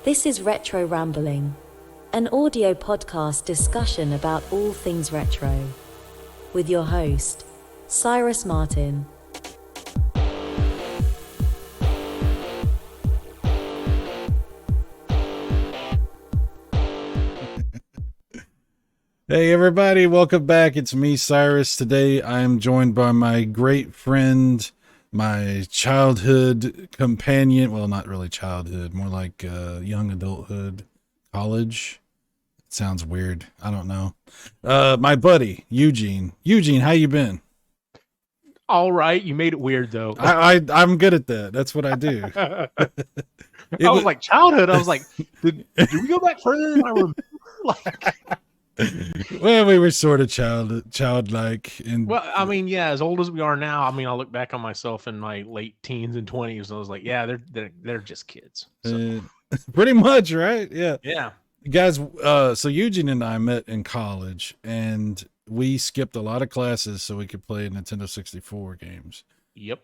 This is Retro Rambling, an audio podcast discussion about all things retro, with your host, Cyrus Martin. Hey everybody, welcome back. It's me, Cyrus. Today I am joined by my great friend, my childhood companion. Well, not really childhood, more like young adulthood, college. It sounds weird. I don't know. My buddy, Eugene. Eugene, how you been? All right, you made it weird though. I'm good at that. That's what I do. I was like childhood. I was like, did we go back further than I remember? Like, well, we were sort of childlike. well, I mean, yeah, as old as we are now, I mean, I look back on myself in my late teens and 20s, and I was like, yeah, they're just kids. So. Pretty much, right? Yeah. Yeah. Guys, so Eugene and I met in college, and we skipped a lot of classes so we could play Nintendo 64 games. Yep.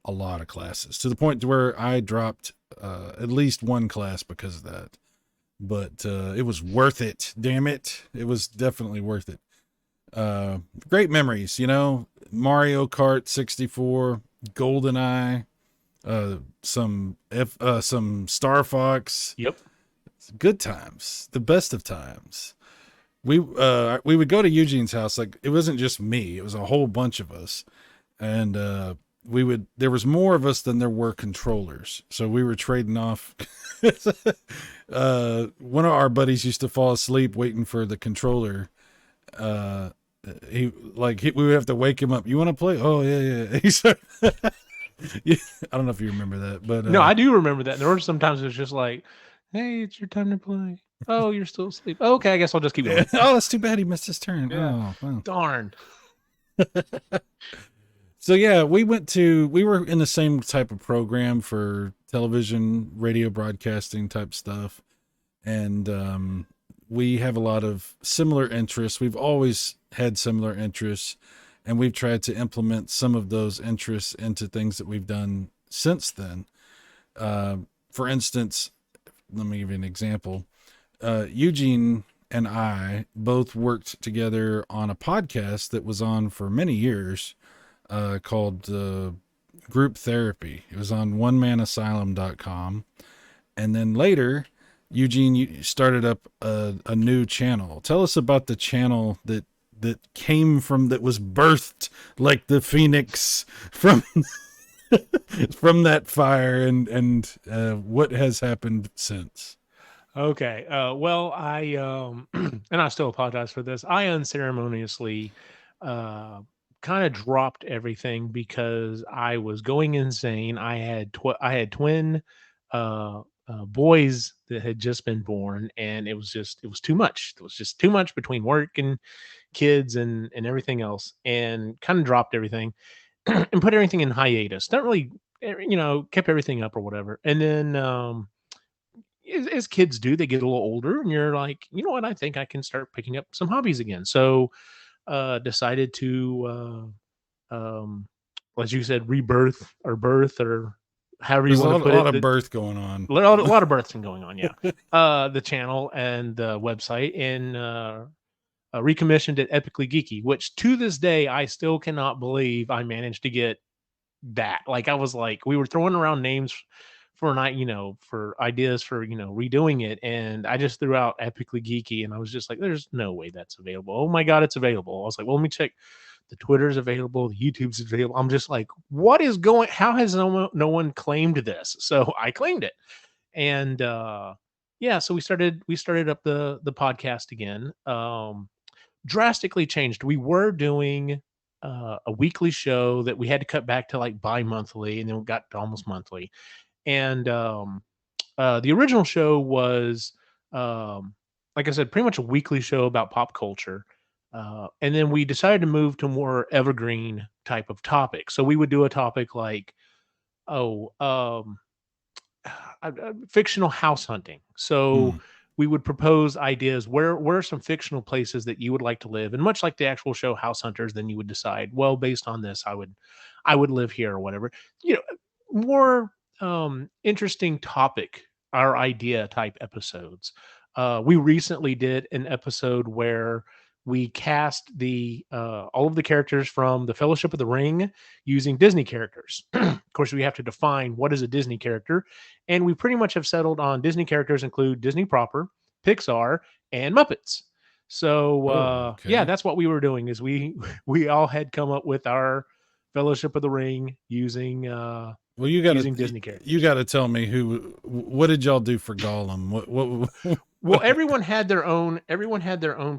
A lot of classes, to the point where I dropped at least one class because of that. But it was worth it. Damn it. It was definitely worth it. Great memories, you know, Mario Kart 64, GoldenEye, some Star Fox. Yep. Good times, the best of times. We would go to Eugene's house. Like, it wasn't just me, it was a whole bunch of us. And there was more of us than there were controllers. So we were trading off. One of our buddies used to fall asleep waiting for the controller. We would have to wake him up. You want to play? Oh yeah. He started, yeah, I don't know if you remember that, but no, I do remember that. There were sometimes it was just like, hey, it's your time to play. Oh, you're still asleep. Oh, okay, I guess I'll just keep going. Oh, that's too bad he missed his turn. Yeah. Oh, wow. Darn. So yeah, we were in the same type of program for television, radio broadcasting type stuff. And we have a lot of similar interests. We've always had similar interests, and we've tried to implement some of those interests into things that we've done since then. For instance, let me give you an example. Eugene and I both worked together on a podcast that was on for many years, called Group Therapy. It was on onemanasylum.com. And then later, Eugene, you started up a new channel. Tell us about the channel that was birthed like the phoenix from from that fire, and what has happened since. Okay. Well, I and I still apologize for this. I unceremoniously kind of dropped everything because I was going insane. I had twin boys that had just been born, and it was too much. It was just too much between work and kids and everything else, and kind of dropped everything and put everything in hiatus. Not really, kept everything up or whatever. And then as kids do, they get a little older, and you're like, you know what? I think I can start picking up some hobbies again. So decided to, as you said, rebirth or birth or however you want to put it. There's a lot of birth going on. A lot of birthing going on, yeah. The channel and the website, and recommissioned it Epically Geeky, which to this day I still cannot believe I managed to get that. Like, I was like, we were throwing around names for for ideas for redoing it, and I just threw out Epically Geeky, and I was just like, there's no way that's available. Oh my god, it's available. I was like, well, let me check. The Twitter's available, the YouTube's available. I'm just like, what is going, how has no one claimed this? So I claimed it. And yeah, so we started up the podcast again. Drastically changed. We were doing a weekly show that we had to cut back to like bi-monthly, and then we got to almost monthly. And the original show was, like I said, pretty much a weekly show about pop culture. And then we decided to move to more evergreen type of topic. So we would do a topic like, fictional house hunting. So we would propose ideas. Where are some fictional places that you would like to live? And much like the actual show House Hunters, then you would decide, well, based on this, I would live here or whatever. More interesting topic our idea type episodes. We recently did an episode where we cast the all of the characters from the Fellowship of the Ring using Disney characters. Of course, we have to define what is a Disney character, and we pretty much have settled on Disney characters include Disney proper, Pixar, and Muppets. So yeah, okay. that's what we were doing. Is we all had come up with our Fellowship of the Ring using Well, you Disney characters. gotta tell me what did y'all do for Gollum? What Well, everyone had their own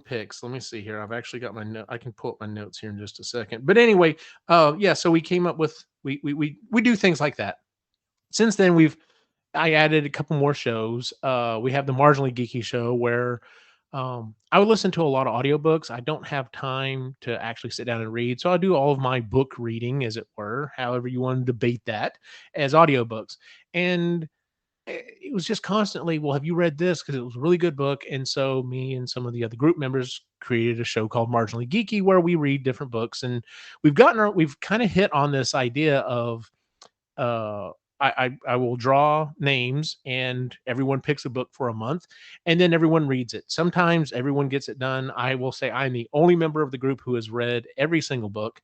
picks. Let me see here. I've actually got my note. I can pull up my notes here in just a second. But anyway, yeah, so we came up with we do things like that. Since then I added a couple more shows. We have the Marginally Geeky show where I would listen to a lot of audiobooks. I don't have time to actually sit down and read. So I do all of my book reading, as it were, however you want to debate that, as audiobooks. And it was just constantly, well, have you read this? Because it was a really good book. And so me and some of the other group members created a show called Marginally Geeky where we read different books. And we've kind of hit on this idea of uh I will draw names and everyone picks a book for a month and then everyone reads it. Sometimes everyone gets it done. I will say I'm the only member of the group who has read every single book.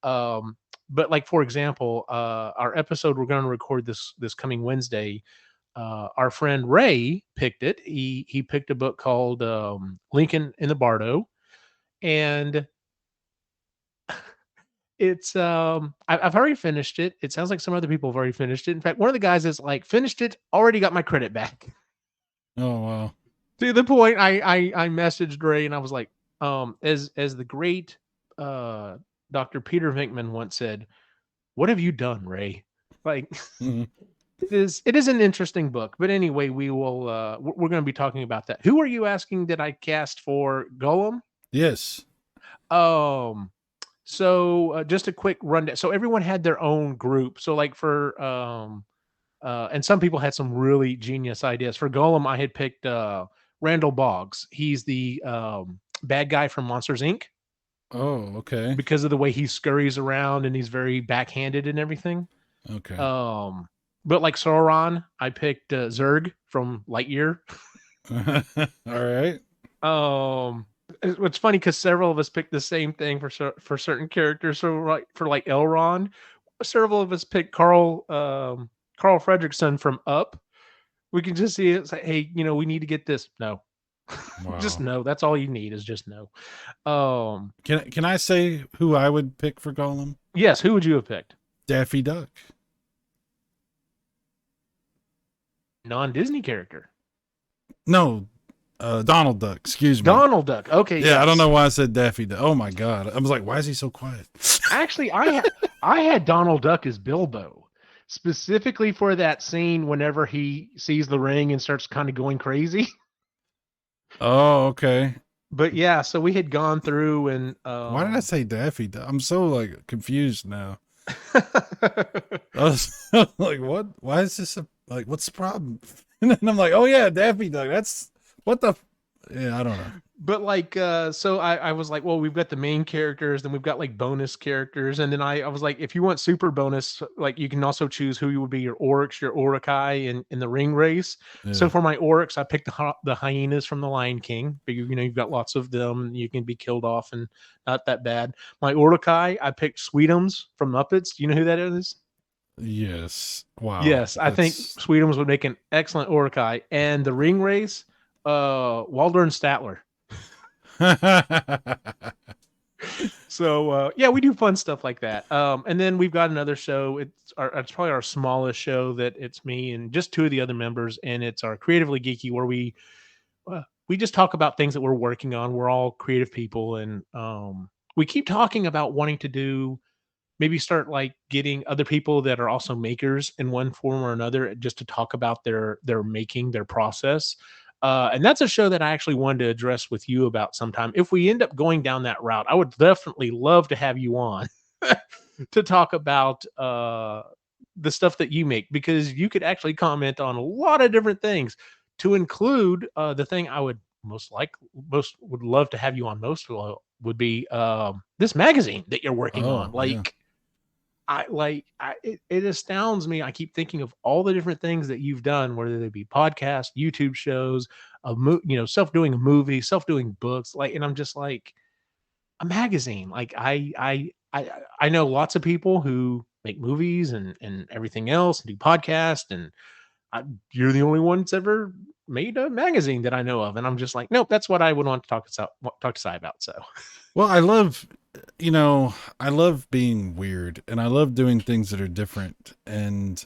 But like, for example, our episode we're going to record this coming Wednesday, our friend Ray picked it. He picked a book called Lincoln in the Bardo, and it's I've already finished it. It sounds like some other people have already finished it. In fact, one of the guys is like, finished it, already got my credit back. Oh wow. To the point I messaged Ray and I was like, as the great Dr. Peter Venkman once said, what have you done, Ray? Like Mhm. it is an interesting book. But anyway, we're going to be talking about that. Who are you asking that I cast for Gollum? Yes. So just a quick rundown. So everyone had their own group. So like for and some people had some really genius ideas. For Gollum, I had picked Randall Boggs. He's the bad guy from Monsters Inc. Oh, okay. because of the way he scurries around and he's very backhanded and everything. Okay. But like Sauron, I picked Zurg from Lightyear. All right. It's funny because several of us picked the same thing for certain characters. So like for like Elrond, several of us picked Carl Fredrickson from Up. We can just see it. It's like, hey, we need to get this. No, Wow. just no. That's all you need is just no. Can I say who I would pick for Gollum? Yes. Who would you have picked? Daffy Duck. Non-Disney character. No, Donald Duck. Excuse me. Donald Duck. Okay. Yeah, yes. I don't know why I said Daffy Duck. Oh my god, I was like, why is he so quiet? Actually, I had Donald Duck as Bilbo, specifically for that scene whenever he sees the ring and starts kind of going crazy. Oh, okay. But yeah, so we had gone through and Why did I say Daffy Duck? I'm so like confused now. I was like, what? Why is this like? What's the problem? And then I'm like, oh yeah, Daffy Duck. That's what the. Yeah, I don't know. But like, so I was like, well, we've got the main characters, then we've got like bonus characters, and then I was like, if you want super bonus, like you can also choose who you would be your Oryx, your Urukai in the ring race. Yeah. So for my Oryx, I picked the hyenas from the Lion King. But you've got lots of them. You can be killed off and not that bad. My Urukai, I picked Sweetums from Muppets. Do you know who that is? Yes. Wow. Yes, I think Sweetums would make an excellent Urukai. And the ring race, Waldern Statler. So yeah, we do fun stuff like that. And then we've got another show. It's probably our smallest show that it's me and just two of the other members, and it's our Creatively Geeky, where we just talk about things that we're working on. We're all creative people, and we keep talking about wanting to do maybe start like getting other people that are also makers in one form or another, just to talk about their making, their process. And that's a show that I actually wanted to address with you about sometime. If we end up going down that route, I would definitely love to have you on to talk about the stuff that you make, because you could actually comment on a lot of different things, to include the thing I would most would love to have you on most would be this magazine that you're working on. Like, yeah. it astounds me. I keep thinking of all the different things that you've done, whether they be podcasts, YouTube shows, self-doing a movie, self-doing books, like, and I'm just like, a magazine. Like I know lots of people who make movies and everything else and do podcasts, and you're the only one that's ever made a magazine that I know of. And I'm just like, nope, that's what I would want to talk to Cy about. So Well, I love being weird, and I love doing things that are different, and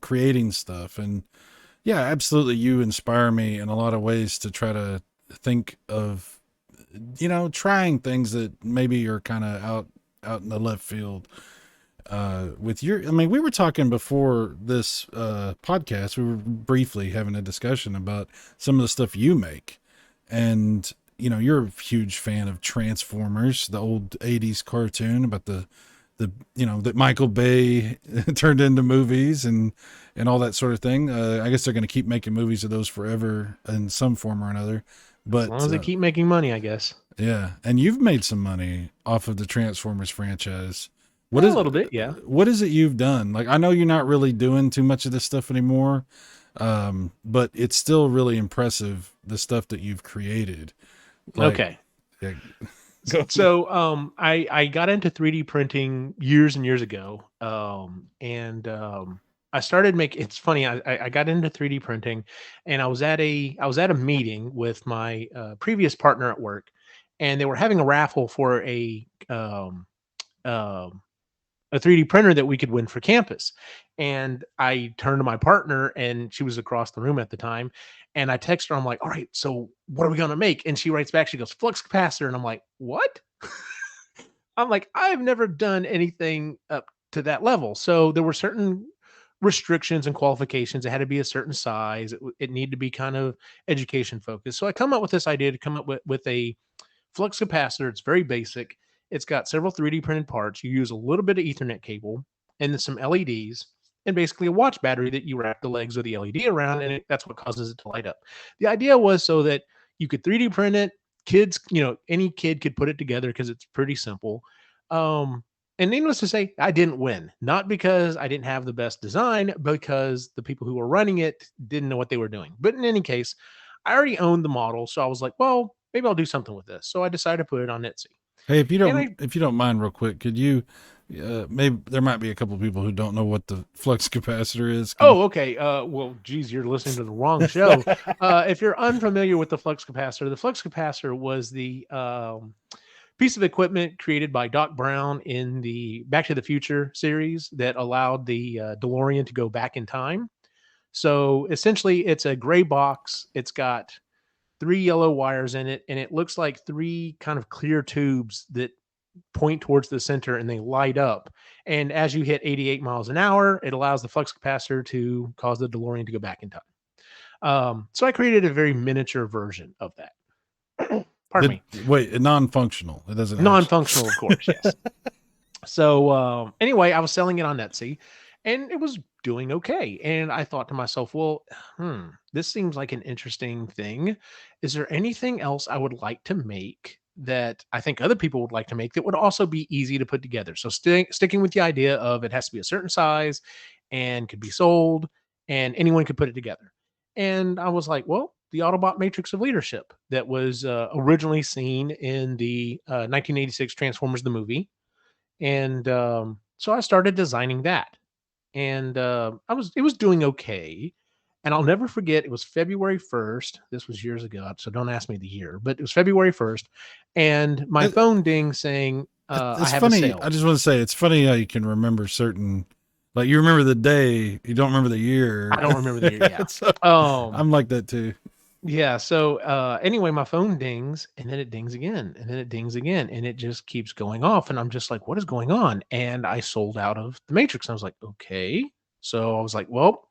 creating stuff. And yeah, absolutely, you inspire me in a lot of ways to try to think of trying things that maybe are kind of out in the left field. With your, I mean, we were talking before this podcast, we were briefly having a discussion about some of the stuff you make, and you're a huge fan of Transformers, the old 80s cartoon about the that Michael Bay turned into movies and all that sort of thing. I guess they're going to keep making movies of those forever in some form or another. But as long as they keep making money, I guess. Yeah, and you've made some money off of the Transformers franchise. A little bit, yeah. What is it you've done? Like, I know you're not really doing too much of this stuff anymore, but it's still really impressive, the stuff that you've created. Like, okay. Yeah. So I got into 3D printing years and years ago. I started making, it's funny, I got into 3D printing, and I was at a meeting with my previous partner at work, and they were having a raffle for a 3D printer that we could win for campus. And I turned to my partner, and she was across the room at the time. And I text her, I'm like, all right, so what are we going to make? And she writes back, she goes, flux capacitor. And I'm like, what? I'm like, I've never done anything up to that level. So there were certain restrictions and qualifications. It had to be a certain size. It needed to be kind of education focused. So I come up with this idea to come up with a flux capacitor. It's very basic. It's got several 3D printed parts. You use a little bit of Ethernet cable and then some LEDs and basically a watch battery that you wrap the legs of the LED around, and that's what causes it to light up. The idea was so that you could 3D print it. Kids, any kid could put it together because it's pretty simple. And needless to say, I didn't win. Not because I didn't have the best design, because the people who were running it didn't know what they were doing. But in any case, I already owned the model, so I was like, well, maybe I'll do something with this. So I decided to put it on Etsy. Hey, if you don't mind, real quick, could you? Maybe there might be a couple of people who don't know what the flux capacitor is. Okay. Well, geez, you're listening to the wrong show. If you're unfamiliar with the flux capacitor was the piece of equipment created by Doc Brown in the Back to the Future series that allowed the DeLorean to go back in time. So essentially, it's a gray box. It's got 3 yellow wires in it, and it looks like 3 kind of clear tubes that point towards the center, and they light up. And as you hit 88 miles an hour, it allows the flux capacitor to cause the DeLorean to go back in time. So I created a very miniature version of that. Pardon me. Wait, non-functional. It doesn't. Non-functional, of course. Yes. So anyway, I was selling it on Etsy, and it was doing okay. And I thought to myself, well, this seems like an interesting thing. Is there anything else I would like to make that I think other people would like to make that would also be easy to put together? So sticking with the idea of it has to be a certain size and could be sold, and anyone could put it together. And I was like, well, the Autobot Matrix of Leadership that was originally seen in the 1986 Transformers the movie. And so I started designing that. And it was doing okay. And I'll never forget, it was February 1st. This was years ago, so don't ask me the year, but it was February 1st. And my phone dinged saying, I have funny. a sale. I just want to say, it's funny how you can remember certain, like you remember the day, you don't remember the year. I don't remember the year, yeah. So, I'm like that too. Yeah. So anyway, my phone dings, and then it dings again, and then it dings again, and it just keeps going off. And I'm just like, what is going on? And I sold out of the Matrix. And I was like, okay. So I was like, well,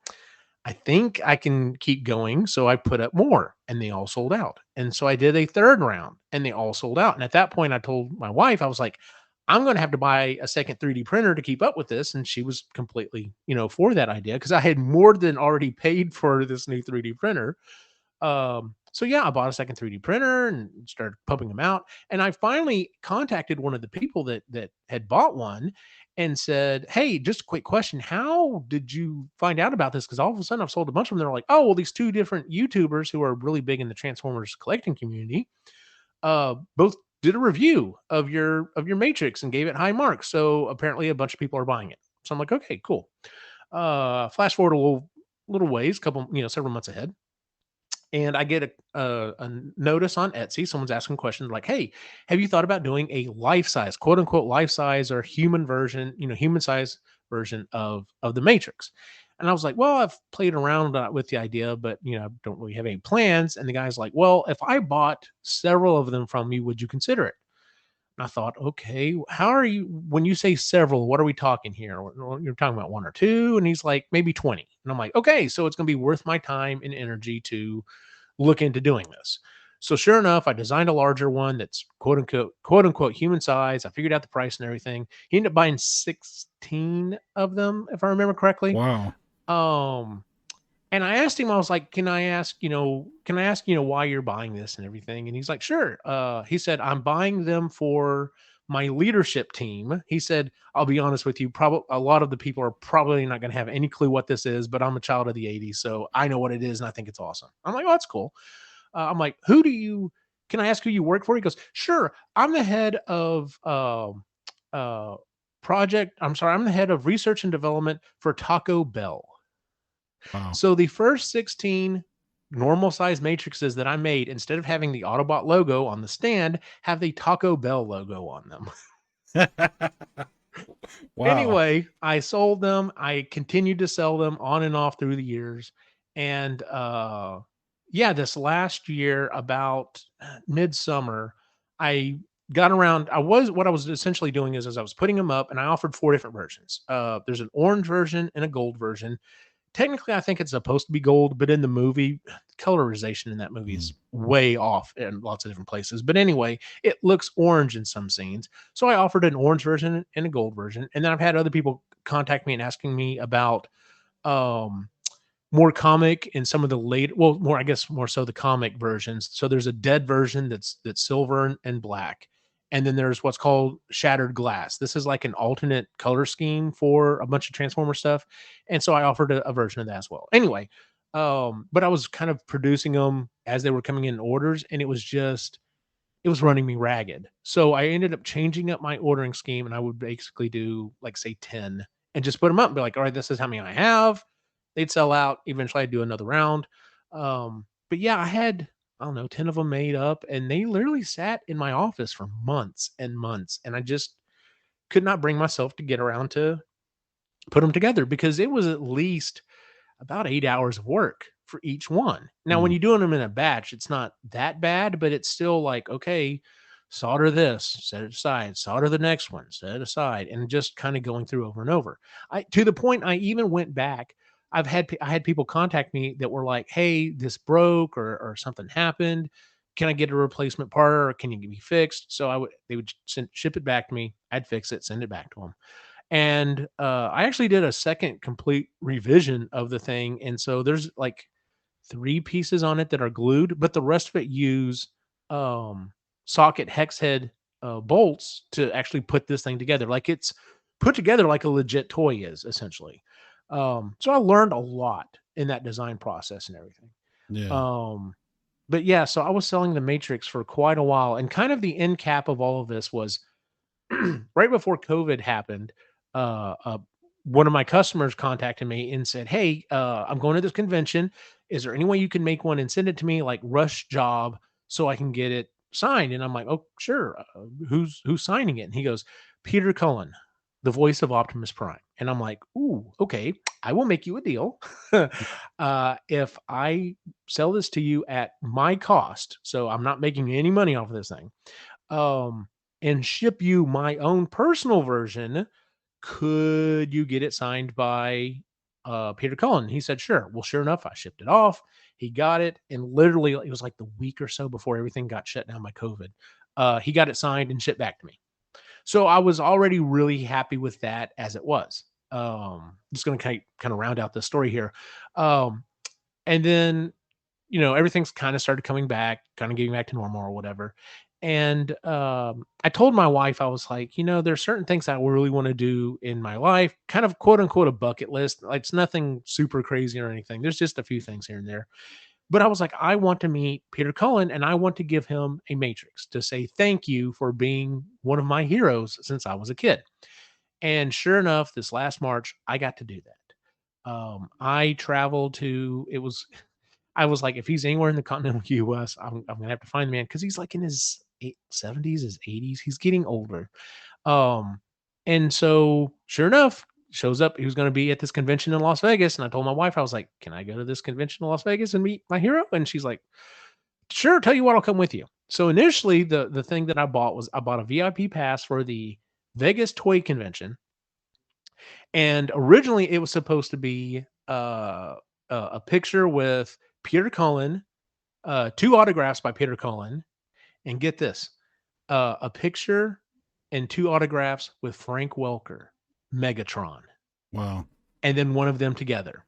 I think I can keep going. So I put up more, and they all sold out. And so I did a third round, and they all sold out. And at that point, I told my wife, I was like, I'm going to have to buy a second 3D printer to keep up with this. And she was completely, for that idea, because I had more than already paid for this new 3D printer. So yeah, I bought a second 3D printer and started pumping them out. And I finally contacted one of the people that had bought one and said, "Hey, just a quick question. How did you find out about this? Because all of a sudden I've sold a bunch of them." They're like, "Oh, well, these two different YouTubers who are really big in the Transformers collecting community, both did a review of your Matrix and gave it high marks. So apparently a bunch of people are buying it." So I'm like, "Okay, cool." Flash forward a little ways, several months ahead, and I get a notice on Etsy. Someone's asking questions like, "Hey, have you thought about doing a life size, quote unquote, life size or human version, human size version of the Matrix?" And I was like, "Well, I've played around with the idea, but I don't really have any plans." And the guy's like, "Well, if I bought several of them from you, would you consider it?" And I thought, okay, how are you, when you say several, what are we talking here? Well, you're talking about one or two. And he's like, maybe 20. And I'm like, okay, so it's going to be worth my time and energy to look into doing this. So sure enough, I designed a larger one that's quote unquote human size. I figured out the price and everything. He ended up buying 16 of them, if I remember correctly. Wow. Um, and I asked him, I was like, can I ask, why you're buying this and everything? And he's like, sure. He said, I'm buying them for my leadership team. He said, I'll be honest with you, probably a lot of the people are probably not going to have any clue what this is, but I'm a child of the 80s, so I know what it is and I think it's awesome. I'm like, oh, that's cool. I'm like, can I ask who you work for? He goes, sure. I'm the head of uh, I'm the head of research and development for Taco Bell. Wow. So the first 16 normal size matrices that I made, instead of having the Autobot logo on the stand, have the Taco Bell logo on them. Wow. Anyway, I sold them. I continued to sell them on and off through the years. And yeah, this last year, about midsummer, I got around. What I was essentially doing is I was putting them up and I offered four different versions. There's an orange version and a gold version. Technically, I think it's supposed to be gold, but in the movie, colorization in that movie is way off in lots of different places. But anyway, it looks orange in some scenes. So I offered an orange version and a gold version. And then I've had other people contact me and asking me about um, more comic and some of the late, well, more, I guess more so the comic versions. So there's a dead version that's silver and black. And then there's what's called shattered glass. This is like an alternate color scheme for a bunch of Transformer stuff. And so I offered a version of that as well. Anyway, but I was kind of producing them as they were coming in orders, and it was running me ragged. So I ended up changing up my ordering scheme, and I would basically do like say 10 and just put them up and be like, all right, this is how many I have. They'd sell out. Eventually I'd do another round. But yeah, I had, I don't know, 10 of them made up, and they literally sat in my office for months and months. And I just could not bring myself to get around to put them together because it was at least about 8 hours of work for each one. Now, when you're doing them in a batch, it's not that bad, but it's still like, okay, solder this, set it aside, solder the next one, set it aside, and just kind of going through over and over. To the point I even went back. I had people contact me that were like, "Hey, this broke or something happened. Can I get a replacement part or can you get me fixed?" So they would ship it back to me. I'd fix it, send it back to them. And I actually did a second complete revision of the thing. And so there's like three pieces on it that are glued, but the rest of it use um, socket hex head bolts to actually put this thing together. Like it's put together like a legit toy is essentially. So I learned a lot in that design process and everything. Yeah. Um, but yeah, so I was selling the Matrix for quite a while, and kind of the end cap of all of this was right before COVID happened. One of my customers contacted me and said, "Hey, I'm going to this convention. Is there any way you can make one and send it to me like rush job so I can get it signed?" And I'm like, "Oh, sure. Who's signing it?" And he goes, "Peter Cullen, the voice of Optimus Prime." And I'm like, "Ooh, okay. I will make you a deal. If I sell this to you at my cost, so I'm not making any money off of this thing, um, and ship you my own personal version, could you get it signed by Peter Cullen?" He said, "Sure." Well, sure enough, I shipped it off. He got it, and literally, it was like the week or so before everything got shut down by COVID. He got it signed and shipped back to me. So I was already really happy with that as it was. Just going to kind of round out the story here. And then everything's kind of started coming back, kind of getting back to normal or whatever. And I told my wife, I was like, there's certain things I really want to do in my life, kind of quote unquote a bucket list. Like, it's nothing super crazy or anything. There's just a few things here and there. But I was like, I want to meet Peter Cullen and I want to give him a matrix to say thank you for being one of my heroes since I was a kid. And sure enough, this last March, I got to do that. I traveled to, I was like, if he's anywhere in the continental US, I'm going to have to find the man because he's like in his 70s, his 80s. He's getting older. Um, and so sure enough, shows up. He was going to be at this convention in Las Vegas. And I told my wife, I was like, can I go to this convention in Las Vegas and meet my hero? And she's like, sure, tell you what, I'll come with you. So initially, the thing that I bought was I bought a VIP pass for the Vegas Toy Convention. And originally, it was supposed to be a picture with Peter Cullen, two autographs by Peter Cullen, and get this, a picture and two autographs with Frank Welker, Megatron, Wow. and then one of them together.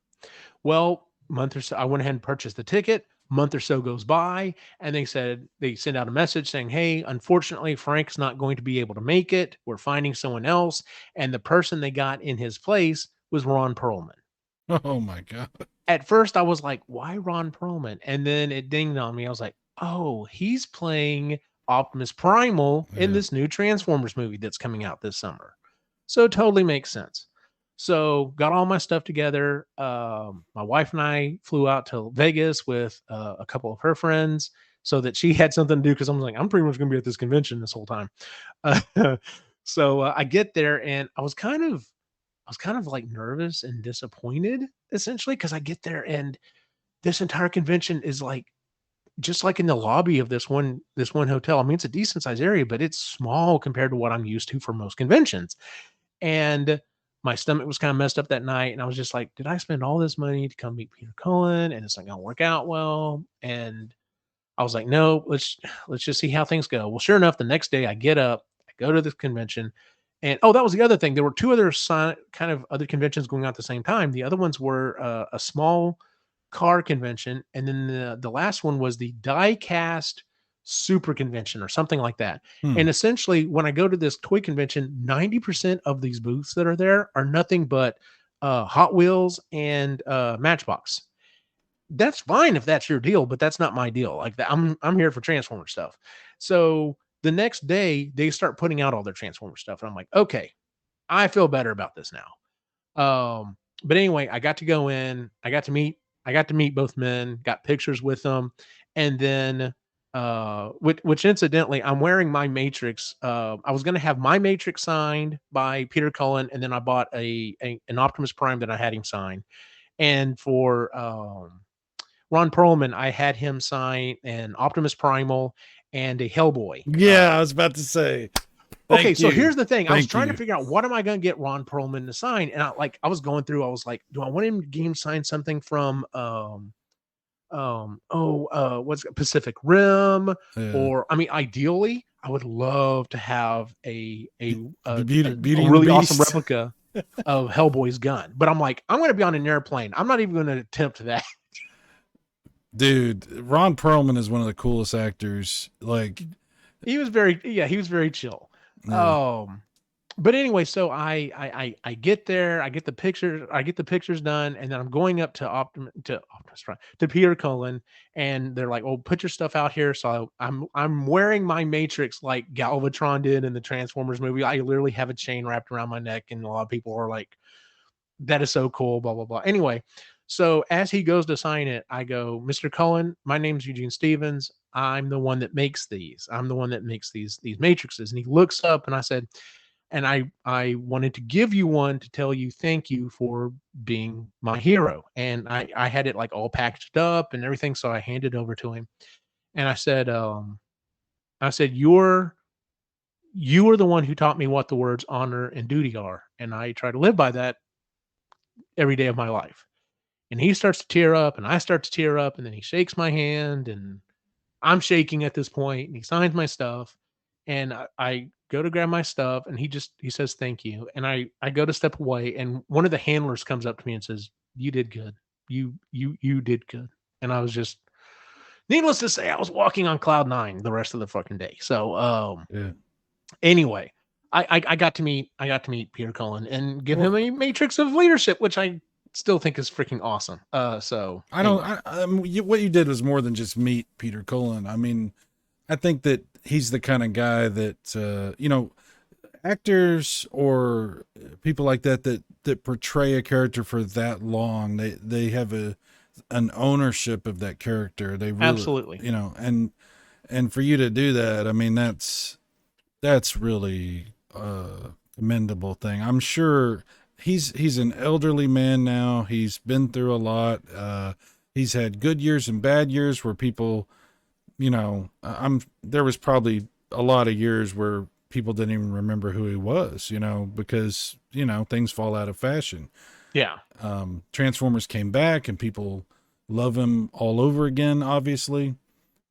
Well, month or so, I went ahead and purchased the ticket. Month or so goes by, and they send out a message saying, "Hey, unfortunately, Frank's not going to be able to make it. We're finding someone else." And the person they got in his place was Ron Perlman. Oh my God. At first, I was like, "Why Ron Perlman?" And then it dinged on me. I was like, "Oh, he's playing Optimus Primal in Yeah. this new Transformers movie that's coming out this summer." So it totally makes sense. So got all my stuff together. My wife and I flew out to Vegas with a couple of her friends so that she had something to do because I'm like, I'm pretty much going to be at this convention this whole time. So I get there and I was kind of like nervous and disappointed essentially because I get there and this entire convention is like just like in the lobby of this one hotel. I mean, it's a decent sized area, but it's small compared to what I'm used to for most conventions. And my stomach was kind of messed up that night. And I was just like, did I spend all this money to come meet Peter Cullen? And it's not going to work out well. And I was like, no, let's just see how things go. Well, sure enough, the next day I get up, I go to this convention. And oh, that was the other thing. There were two other kind of other conventions going on at the same time. The other ones were a small car convention, and then the last one was the die-cast super convention or something like that. Hmm. And essentially, when I go to this toy convention, 90% of these booths that are there are nothing but Hot Wheels and Matchbox. That's fine if that's your deal, but that's not my deal. Like that, I'm here for Transformer stuff. So the next day, they start putting out all their Transformer stuff, and I'm like, okay, I feel better about this now. But anyway, I got to go in. I got to meet both men. Got pictures with them, and then, which incidentally, I'm wearing my Matrix. I was going to have my Matrix signed by Peter Cullen, and then I bought an Optimus Prime that I had him sign. And for Ron Perlman, I had him sign an Optimus Primal and a Hellboy. Yeah, I was about to say. Okay, so here's the thing. I was Thank trying you. to figure out what am I going to get Ron Perlman to sign, and I was going through. I was like, do I want him to game sign something from what's it, Pacific Rim, Yeah. or I mean, ideally, I would love to have a Beauty a and the really awesome Beast. replica of Hellboy's gun. But I'm like, I'm going to be on an airplane. I'm not even going to attempt that. Dude, Ron Perlman is one of the coolest actors. Like, He was very chill. yeah. But anyway, so I get there, I get the pictures done, and then I'm going up to Optimus Prime, to Peter Cullen, and they're like, "Oh, put your stuff out here." So I'm wearing my Matrix like Galvatron did in the Transformers movie. I literally have a chain wrapped around my neck, and a lot of people are like, "That is so cool." Blah blah blah. Anyway, so as he goes to sign it, I go, "Mr. Cullen, my name's Eugene Stevens. I'm the one that makes these. I'm the one that makes these matrices." And he looks up, and I said, and I wanted to give you one to tell you thank you for being my hero. And I had it like all packaged up and everything, so I handed it over to him. And I said, you are the one who taught me what the words honor and duty are, and I try to live by that every day of my life. And he starts to tear up, and I start to tear up, and then he shakes my hand, and I'm shaking at this point, and he signs my stuff, and I go to grab my stuff, and he says thank you, and I go to step away, and one of the handlers comes up to me and says, "You did good. You did good." And I was just needless to say, I was walking on cloud 9 the rest of the fucking day. So, Yeah. anyway, I got to meet Peter Cullen and give him Well, a matrix of leadership, which I still think is freaking awesome. So I don't. anyway. What you did was more than just meet Peter Cullen. I mean, I think that he's the kind of guy that actors or people like that portray a character for that long. They have an ownership of that character. They really, Absolutely. and for you to do that, I mean, that's really a commendable thing. I'm sure he's an elderly man now. He's been through a lot. He's had good years and bad years where people, there was probably a lot of years where people didn't even remember who he was, because, things fall out of fashion. Yeah. Transformers came back and people love him all over again, obviously.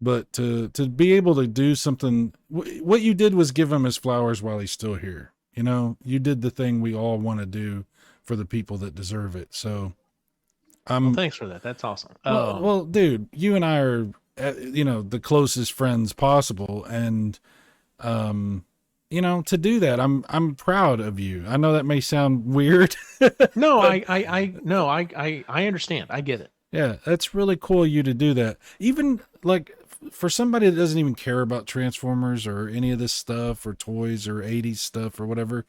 But to be able to do something, what you did was give him his flowers while he's still here. You did the thing we all want to do for the people that deserve it. So, Well, thanks for that. That's awesome. well, dude, you and I are, the closest friends possible, and to do that, I'm proud of you. I know that may sound weird. No, I understand. I get it. Yeah, that's really cool of you to do that. Even like for somebody that doesn't even care about Transformers or any of this stuff or toys or 80s stuff or whatever,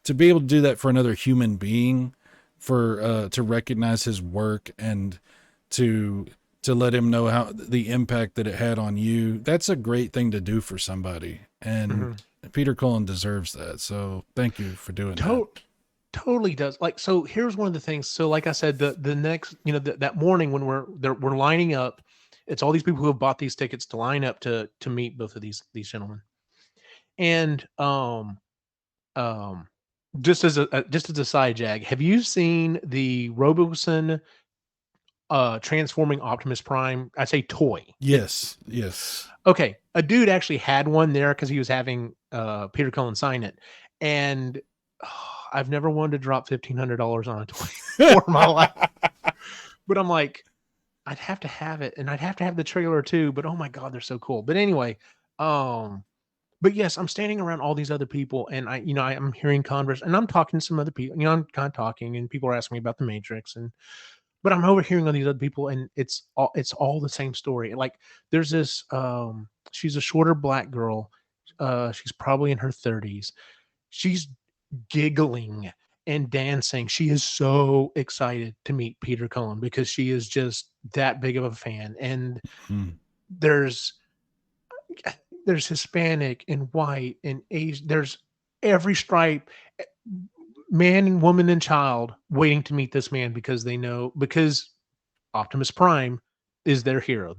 to be able to do that for another human being, for to recognize his work and to let him know how the impact that it had on you, that's a great thing to do for somebody. And Peter Cullen deserves that. So thank you for doing that. Totally does. Like, so here's one of the things. So like I said, the next, that morning when we're lining up, it's all these people who have bought these tickets to line up to meet both of these gentlemen. And just as a side jag, have you seen the Roboson transforming Optimus Prime? I say toy. Yes. Okay, a dude actually had one there because he was having Peter Cullen sign it, and I've never wanted to drop $1,500 on a toy for my life. But I'm like, I'd have to have it, and I'd have to have the trailer too. But oh my god, they're so cool. But anyway, but yes, I'm standing around all these other people, and I'm hearing converse, and I'm talking to some other people. I'm kind of talking, and people are asking me about the Matrix, but I'm overhearing all these other people, and it's all the same story. Like there's this, she's a shorter black girl. She's probably in her 30s. She's giggling and dancing. She is so excited to meet Peter Cullen because she is just that big of a fan. And there's Hispanic and white and Asian. There's every stripe, man and woman and child waiting to meet this man because because Optimus Prime is their hero.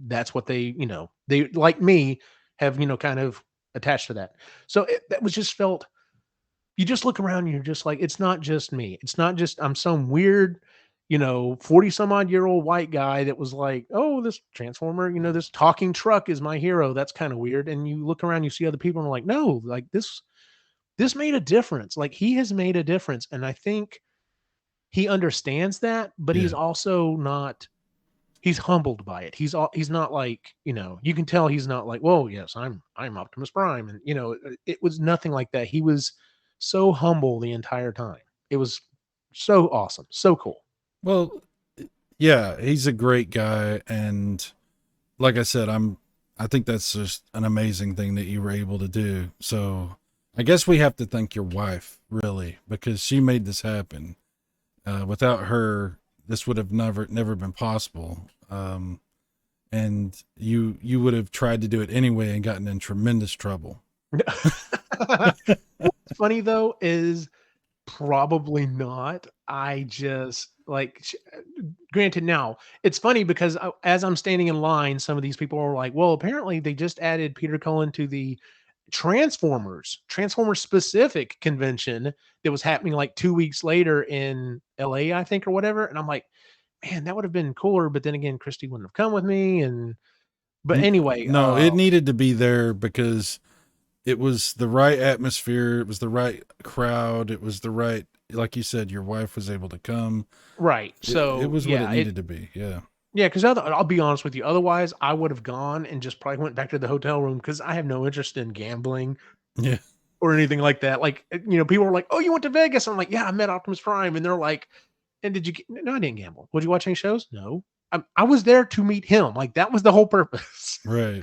That's what they like me have, kind of attached to that. So that was just felt, you just look around and you're just like, it's not just me. It's not just, I'm some weird, 40 some odd year old white guy that was like, oh, this Transformer, this talking truck is my hero. That's kind of weird. And you look around, you see other people and are like, no, like this made a difference. Like he has made a difference. And I think he understands that, but he's also not, he's humbled by it. He's not like, you can tell he's not like, whoa, yes, I'm Optimus Prime. And, it was nothing like that. He was so humble the entire time. It was so awesome. So cool. Well, yeah, he's a great guy. And like I said, I think that's just an amazing thing that you were able to do. So I guess we have to thank your wife, really, because she made this happen. Without her, this would have never been possible. And you would have tried to do it anyway and gotten in tremendous trouble. What's funny though is probably not. I just granted, now it's funny because as I'm standing in line, some of these people are like, well, apparently they just added Peter Cullen to the Transformers specific convention that was happening like 2 weeks later in LA, I think, or whatever. And I'm like, man, that would have been cooler. But then again, Christy wouldn't have come with me. But anyway, no, it needed to be there because it was the right atmosphere. It was the right crowd. It was the right, like you said, your wife was able to come. Right. So it was what it needed to be. Yeah. Yeah, because I'll be honest with you. Otherwise, I would have gone and just probably went back to the hotel room because I have no interest in gambling Yeah. or anything like that. Like, people are like, "Oh, you went to Vegas?" I'm like, "Yeah, I met Optimus Prime," and they're like, "And did you?" No, I didn't gamble. Would you watch any shows? No, I was there to meet him. Like that was the whole purpose. Right.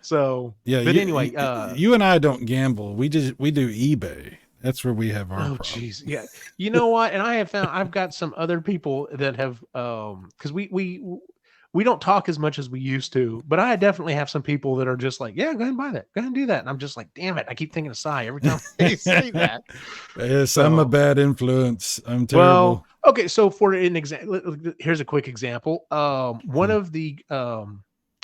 So, Yeah. but anyway, You and I don't gamble. We do eBay. That's where we have our oh problem. geez, yeah. You know what? And I have found I've got some other people that have because we don't talk as much as we used to, but I definitely have some people that are just like, yeah, go ahead and buy that, go ahead and do that, and I'm just like, damn it, I keep thinking of Cy every time they say that. Yes, I'm a So, bad influence. I'm well, terrible. okay, so for an example, here's a quick example. One Hmm. of the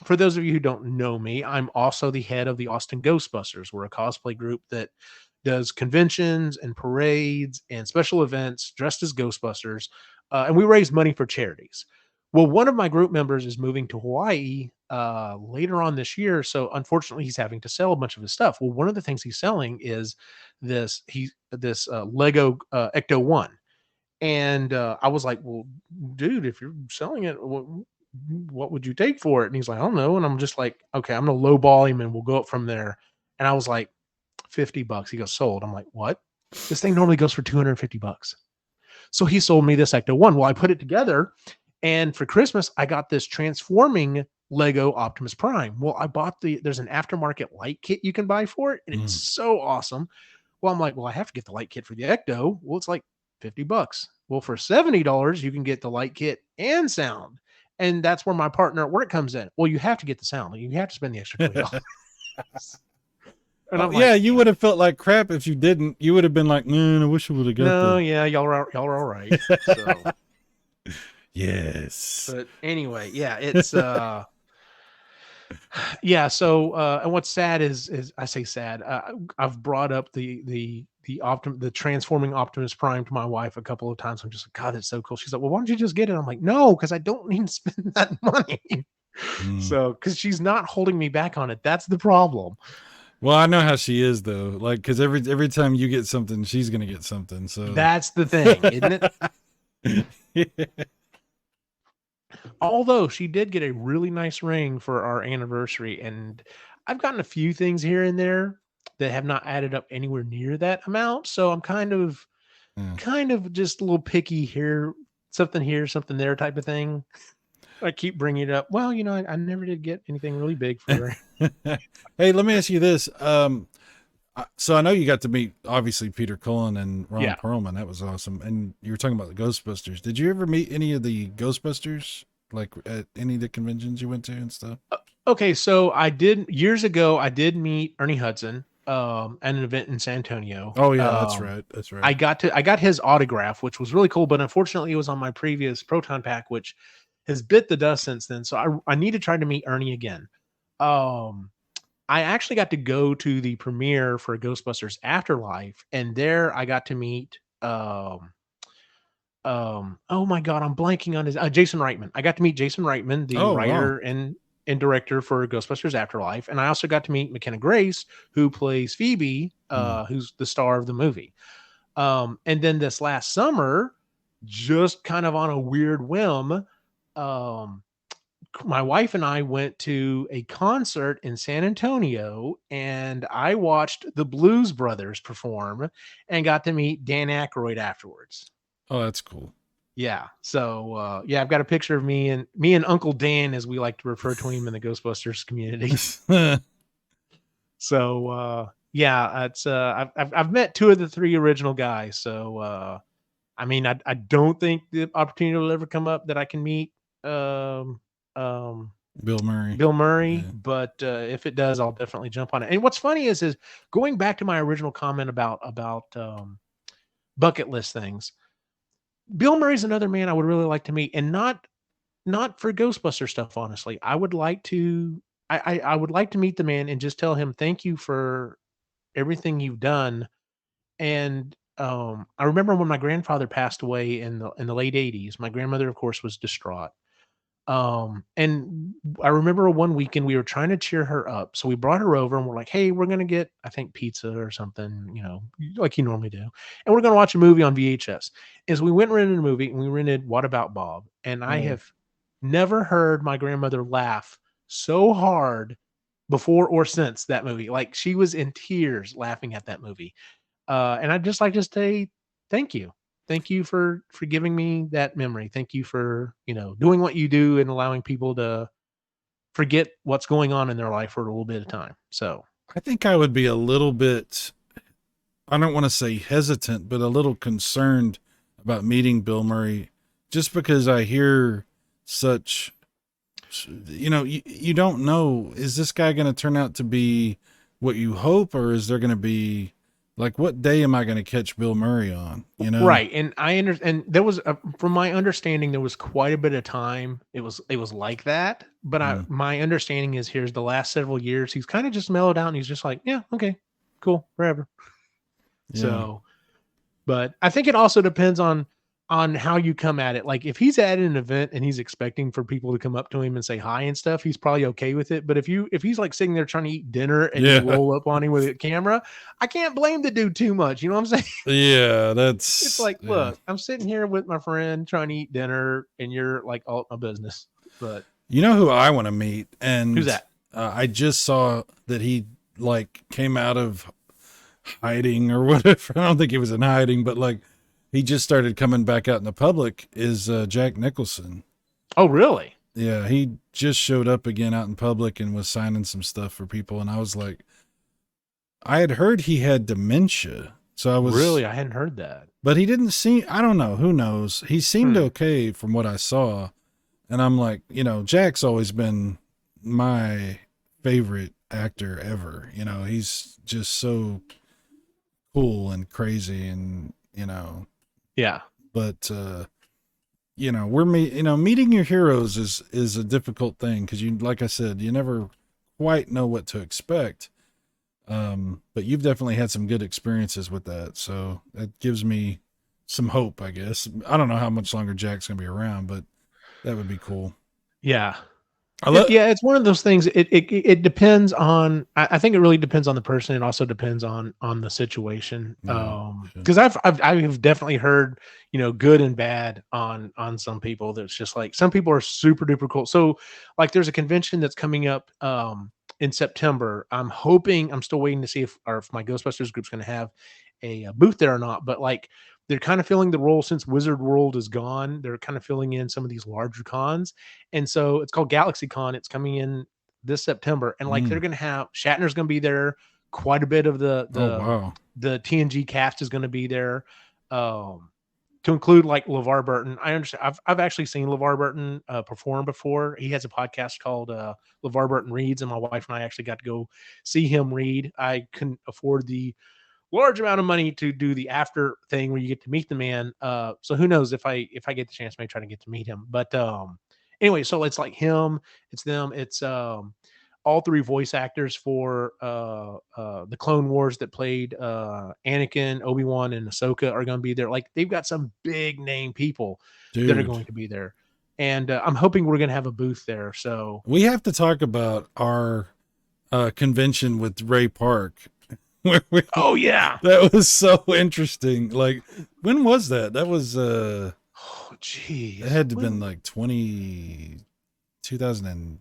for those of you who don't know me, I'm also the head of the Austin Ghostbusters. We're a cosplay group that does conventions and parades and special events dressed as Ghostbusters, and we raise money for charities. Well, one of my group members is moving to Hawaii later on this year, so unfortunately, he's having to sell a bunch of his stuff. Well, one of the things he's selling is this Lego Ecto One, and I was like, "Well, dude, if you're selling it, what would you take for it?" And he's like, "I don't know." And I'm just like, "Okay, I'm gonna lowball him, and we'll go up from there." And I was like, $50. He goes, "Sold." I'm like, "What? This thing normally goes for $250." So he sold me this Ecto One. Well, I put it together, and for Christmas, I got this transforming Lego Optimus Prime. Well, I bought there's an aftermarket light kit you can buy for it, and it's Mm. so awesome. Well, I'm like, well, I have to get the light kit for the Ecto. Well, it's like $50. Well, for $70, you can get the light kit and sound. And that's where my partner at work comes in. Well, you have to get the sound. You have to spend the extra $20. And Oh I'm like, yeah, you would have felt like crap if you didn't. You would have been like, man, I wish I would have got no, the. yeah, y'all are all right. So, Yes. but anyway, yeah, it's yeah. So, and what's sad is I say sad. I've brought up the transforming Optimus Prime to my wife a couple of times. I'm just like, God, that's so cool. She's like, well, why don't you just get it? I'm like, no, because I don't need to spend that money. Mm. So, because she's not holding me back on it. That's the problem. Well, I know how she is though. Like, because every time you get something, she's gonna get something. So. That's the thing, isn't it? Although she did get a really nice ring for our anniversary, and I've gotten a few things here and there that have not added up anywhere near that amount. So I'm Yeah. kind of just a little picky here, something there type of thing. I keep bringing it up. Well, I never did get anything really big for her. Hey, let me ask you this. So I know you got to meet obviously Peter Cullen and Ron Yeah. Perlman. That was awesome. And you were talking about the Ghostbusters. Did you ever meet any of the Ghostbusters, like at any of the conventions you went to and stuff? Okay, so years ago. I did meet Ernie Hudson at an event in San Antonio. Oh yeah, that's right. That's right. I got his autograph, which was really cool, but unfortunately, it was on my previous Proton Pack, which has bit the dust since then. So I need to try to meet Ernie again. Um, I actually got to go to the premiere for Ghostbusters Afterlife, and there I got to meet oh my god, I'm blanking on his Jason Reitman. I got to meet Jason Reitman, the Oh wow. writer and director for Ghostbusters Afterlife, and I also got to meet McKenna Grace, who plays Phoebe, Mm. who's the star of the movie. And then this last summer, just kind of on a weird whim, um, my wife and I went to a concert in San Antonio, and I watched the Blues Brothers perform and got to meet Dan Aykroyd afterwards. Oh, that's cool. Yeah. So yeah, I've got a picture of me and Uncle Dan, as we like to refer to him in the Ghostbusters community. So yeah, it's I've met two of the three original guys. So I mean, I don't think the opportunity will ever come up that I can meet um um Bill Murray. Bill Murray, Yeah. but if it does, I'll definitely jump on it. And what's funny is going back to my original comment about bucket list things. Bill Murray's another man I would really like to meet, and not for Ghostbuster stuff. Honestly, I would like to. I would like to meet the man and just tell him thank you for everything you've done. And I remember when my grandfather passed away in the late '80s. My grandmother, of course, was distraught. And I remember one weekend we were trying to cheer her up. So we brought her over and we're like, hey, we're going to get, I think, pizza or something, like you normally do. And we're going to watch a movie on VHS. As we went and rented a movie, and we rented What About Bob? And I Oh. have never heard my grandmother laugh so hard before or since that movie. Like she was in tears laughing at that movie. And I'd just like to say thank you. Thank you for giving me that memory. Thank you for, doing what you do and allowing people to forget what's going on in their life for a little bit of time. So I think I would be a little bit, I don't want to say hesitant, but a little concerned about meeting Bill Murray just because I hear such, you don't know, is this guy going to turn out to be what you hope, or is there going to be like, what day am I going to catch Bill Murray on? Right. And I understand. And there was, from my understanding, there was quite a bit of time. It was like that. But my understanding is here's the last several years, he's kind of just mellowed out and he's just like, yeah, okay, cool, forever. Yeah. So, but I think it also depends on how you come at it. Like if he's at an event and he's expecting for people to come up to him and say hi and stuff, he's probably okay with it. But if he's like sitting there trying to eat dinner and you roll up on him with a camera, I can't blame the dude too much. You know what I'm saying? Yeah, It's like, look, I'm sitting here with my friend trying to eat dinner and you're like all my business. But you know who I want to meet? And who's that? I just saw that he like came out of hiding or whatever. I don't think he was in hiding, but like he just started coming back out in the public, is Jack Nicholson. Oh, really? Yeah, he just showed up again out in public and was signing some stuff for people. And I was like, I had heard he had dementia. So I was really, I hadn't heard that. But he didn't seem, I don't know, who knows? He seemed okay from what I saw. And I'm like, Jack's always been my favorite actor ever. He's just so cool and crazy and, Yeah. But, meeting your heroes is a difficult thing. Cause like I said, you never quite know what to expect. But you've definitely had some good experiences with that. So that gives me some hope, I guess. I don't know how much longer Jack's going to be around, but that would be cool. Yeah. It's one of those things. It depends on, I think it really depends on the person. It also depends on the situation. Cause I've definitely heard, good and bad on some people. That's just like, some people are super duper cool. So like there's a convention that's coming up, in September. I'm still waiting to see if my Ghostbusters group's going to have a booth there or not, but like they're kind of filling the role since Wizard World is gone. They're kind of filling in some of these larger cons. And so it's called Galaxy Con. It's coming in this September. And like they're going to have Shatner's going to be there. Quite a bit of the TNG cast is going to be there. To include like LeVar Burton. I understand. I've actually seen LeVar Burton perform before. He has a podcast called LeVar Burton Reads, and my wife and I actually got to go see him read. I couldn't afford the large amount of money to do the after thing where you get to meet the man. So who knows if I get the chance, I may try to get to meet him. But anyway, so it's like him, it's them, it's all three voice actors for the Clone Wars that played Anakin, Obi-Wan, and Ahsoka are going to be there. Like they've got some big name people that are going to be there. And I'm hoping we're going to have a booth there. So we have to talk about our convention with Ray Park. Oh yeah. That was so interesting. Like, when was that? That was, oh geez. It had to have been like 2000 and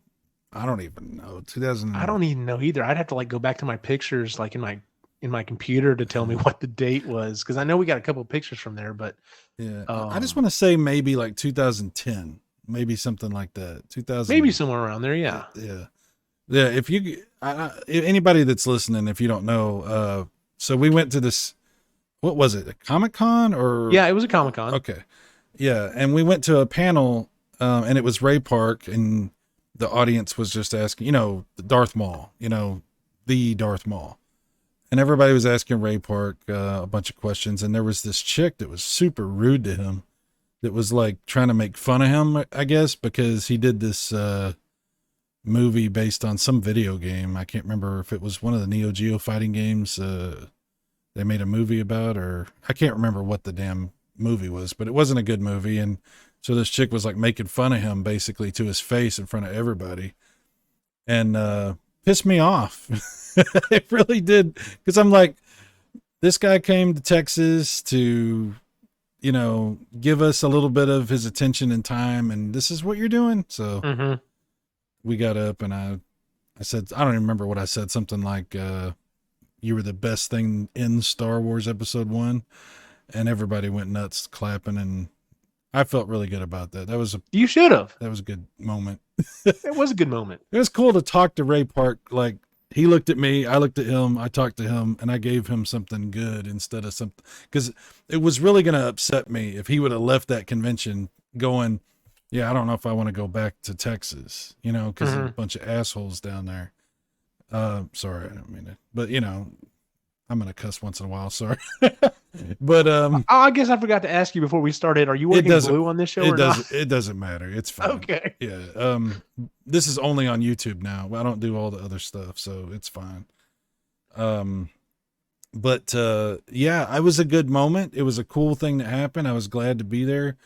I don't even know. 2000. I don't even know either. I'd have to like go back to my pictures, like in my computer to tell me what the date was. Cause I know we got a couple of pictures from there, but yeah, I just want to say maybe like 2010, maybe something like that. 2000, maybe somewhere around there. Yeah. Yeah. Yeah. If anybody that's listening, if you don't know, so we went to this, what was it? A Comic-Con or? Yeah, it was a Comic-Con. Okay. Yeah. And we went to a panel, and it was Ray Park, and the audience was just asking, the Darth Maul, the Darth Maul. And everybody was asking Ray Park a bunch of questions. And there was this chick that was super rude to him that was like trying to make fun of him, I guess, because he did this movie based on some video game. I can't remember if it was one of the Neo Geo fighting games they made a movie about, or I can't remember what the damn movie was, but it wasn't a good movie. And so this chick was like making fun of him basically to his face in front of everybody, and pissed me off. It really did. Cause I'm like, this guy came to Texas to give us a little bit of his attention and time, and this is what you're doing. So we got up, and I said, I don't even remember what I said, something like, you were the best thing in Star Wars Episode 1, and everybody went nuts clapping, and I felt really good about that. You should have. That was a good moment. It was a good moment. It was cool to talk to Ray Park. Like, he looked at me, I looked at him, I talked to him, and I gave him something good instead of something, because it was really going to upset me if he would have left that convention going, yeah, I don't know if I want to go back to Texas, because there's a bunch of assholes down there. Sorry, I don't mean it, but I'm going to cuss once in a while. Sorry. But, I guess I forgot to ask you before we started, are you working blue on this show or not? It doesn't matter. It's fine. Okay. Yeah. This is only on YouTube now. I don't do all the other stuff, so it's fine. But yeah, it was a good moment. It was a cool thing that happened. I was glad to be there.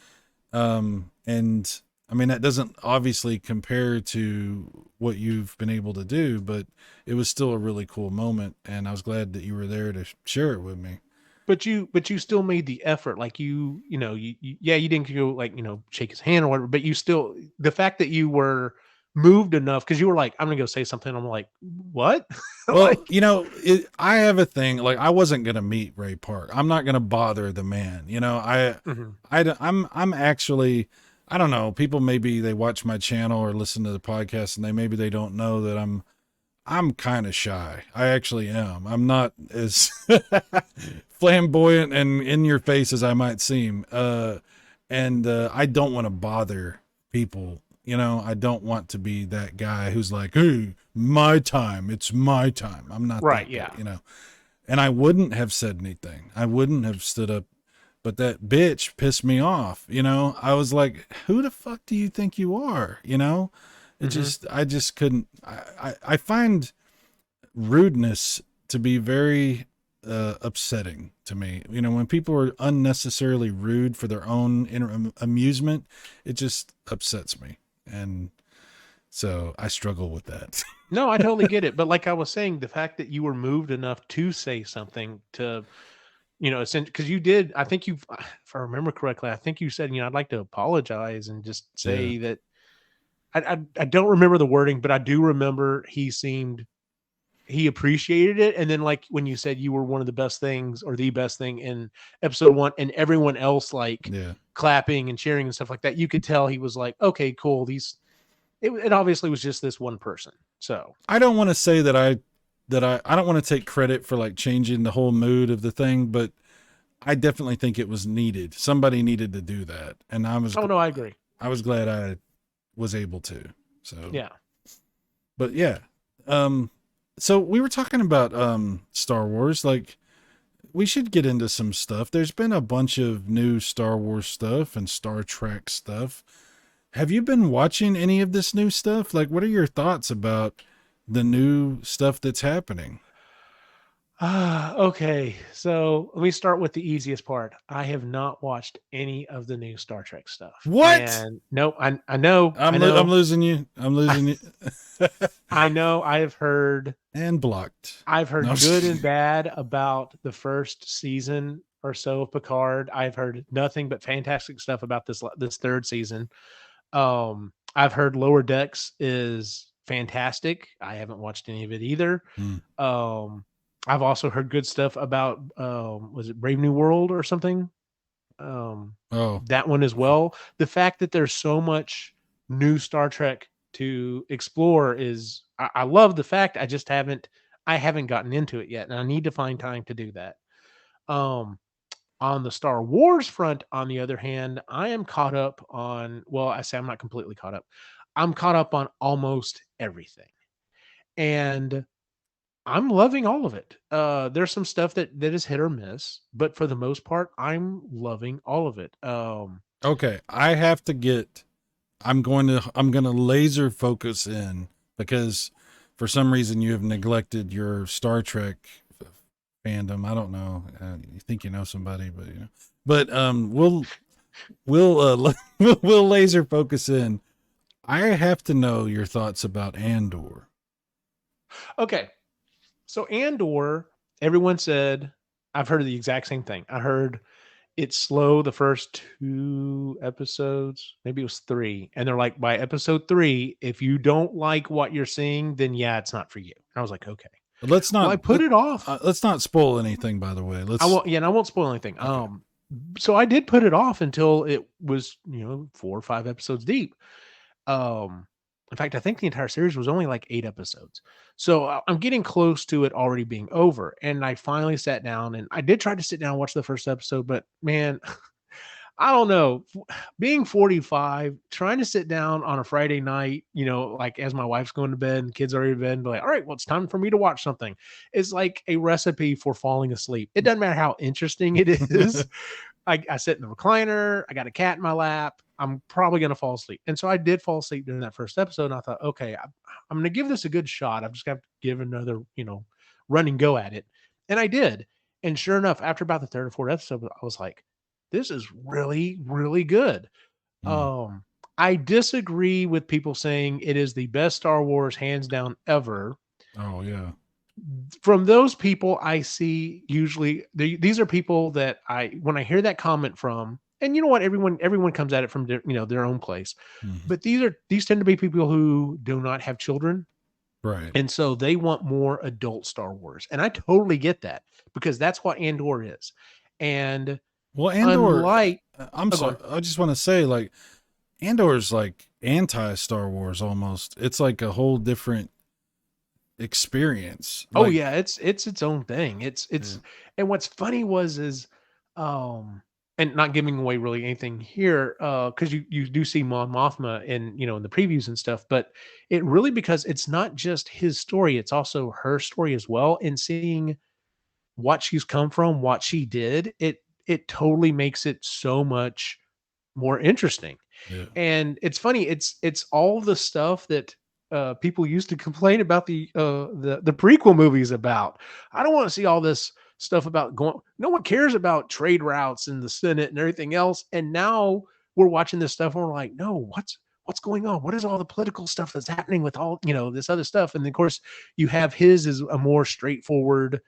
And I mean, that doesn't obviously compare to what you've been able to do, but it was still a really cool moment. And I was glad that you were there to share it with me. But you still made the effort. Like you didn't go like, shake his hand or whatever, but you still, the fact that you were moved enough, because you were like, I'm going to go say something. I'm like, what? Well, I have a thing, like, I wasn't going to meet Ray Park. I'm not going to bother the man. I'm actually, I don't know, people, maybe they watch my channel or listen to the podcast and they don't know that I'm kind of shy. I actually am. I'm not as flamboyant and in your face as I might seem. And I don't want to bother people. I don't want to be that guy who's like, hey, my time. It's my time. I'm not right. That guy, and I wouldn't have said anything. I wouldn't have stood up, but that bitch pissed me off. I was like, who the fuck do you think you are? I just couldn't, I find rudeness to be very upsetting to me. When people are unnecessarily rude for their own amusement, it just upsets me. And so I struggle with that. No, I totally get it. But like I was saying, the fact that you were moved enough to say something to, because you did, I think if I remember correctly, I think you said, I'd like to apologize and just say that I don't remember the wording, but I do remember he appreciated it. And then like when you said you were one of the best things or the best thing in Episode 1 and everyone else clapping and cheering and stuff like that, you could tell he was like, okay, cool. It obviously was just this one person. So I don't want to say that I don't want to take credit for like changing the whole mood of the thing, but I definitely think it was needed. Somebody needed to do that. And I agree. I was glad I was able to. So, yeah. But yeah. So we were talking about Star Wars. Like, we should get into some stuff. There's been a bunch of new Star Wars stuff and Star Trek stuff. Have you been watching any of this new stuff? Like, what are your thoughts about the new stuff that's happening? Okay. So let me start with the easiest part. I have not watched any of the new Star Trek stuff. What? And no, I know. I'm losing you. I'm losing you. I know. I have heard and blocked. I've heard good and bad about the first season or so of Picard. I've heard nothing but fantastic stuff about this third season. I've heard Lower Decks is fantastic. I haven't watched any of it either. I've also heard good stuff about was it Brave New World or something? That one as well. The fact that there's so much new Star Trek to explore is I love the fact. I haven't gotten into it yet, and I need to find time to do that. On the Star Wars front, on the other hand, I am caught up on, well, I say I'm not completely caught up. I'm caught up on almost everything. And I'm loving all of it. There's some stuff that is hit or miss, but for the most part, I'm loving all of it. Okay, I'm going to laser focus in because for some reason you have neglected your Star Trek fandom. I don't know. You think you know somebody, but we'll laser focus in. I have to know your thoughts about Andor. Okay. So Andor, everyone said, I've heard the exact same thing. I heard It's slow the first 2 episodes, maybe it was 3, and they're like, by episode 3, if you don't like what you're seeing, then yeah, it's not for you. And I was like, okay. But let's Well, not I put it off. let's not spoil anything. By the way, I won't. Yeah, and I won't spoil anything. Okay. So I did put it off until it was 4 or 5 episodes deep. In fact, I think the entire series was only like 8 episodes. So I'm getting close to it already being over. And I finally sat down, and I did try to sit down and watch the first episode, but man, I don't know. Being 45, trying to sit down on a Friday night, like as my wife's going to bed and kids are already in bed, and be like, all right, well, it's time for me to watch something. It's like a recipe for falling asleep. It doesn't matter how interesting it is. I sit in the recliner. I got a cat in my lap. I'm probably going to fall asleep. And so I did fall asleep during that first episode. And I thought, okay, I'm going to give this a good shot. I've just got to give another, run and go at it. And I did. And sure enough, after about the third or fourth episode, I was like, this is really, really good. I disagree with people saying it is the best Star Wars hands down ever. Oh yeah. From those people I see, usually these are people that when I hear that comment from, and you know what, everyone comes at it from their own place, but these tend to be people who do not have children, right? And so they want more adult Star Wars, and I totally get that, because that's what Andor is. And well, Andor, unlike, I'm sorry, I just want to say, like, Andor's like anti-Star Wars almost. It's like a whole different experience. Oh yeah, it's its own thing. It's and what's funny is and not giving away really anything here, because you do see Mon Mothma in in the previews and stuff, but it really, because it's not just his story, it's also her story as well, and seeing what she's come from, what she did, it totally makes it so much more interesting. Yeah. And it's funny, it's all the stuff that people used to complain about the prequel movies about. I don't want to see all this stuff about going. No one cares about trade routes in the Senate and everything else. And now we're watching this stuff and we're like, no, what's going on? What is all the political stuff that's happening with all this other stuff? And of course, you have his is a more straightforward,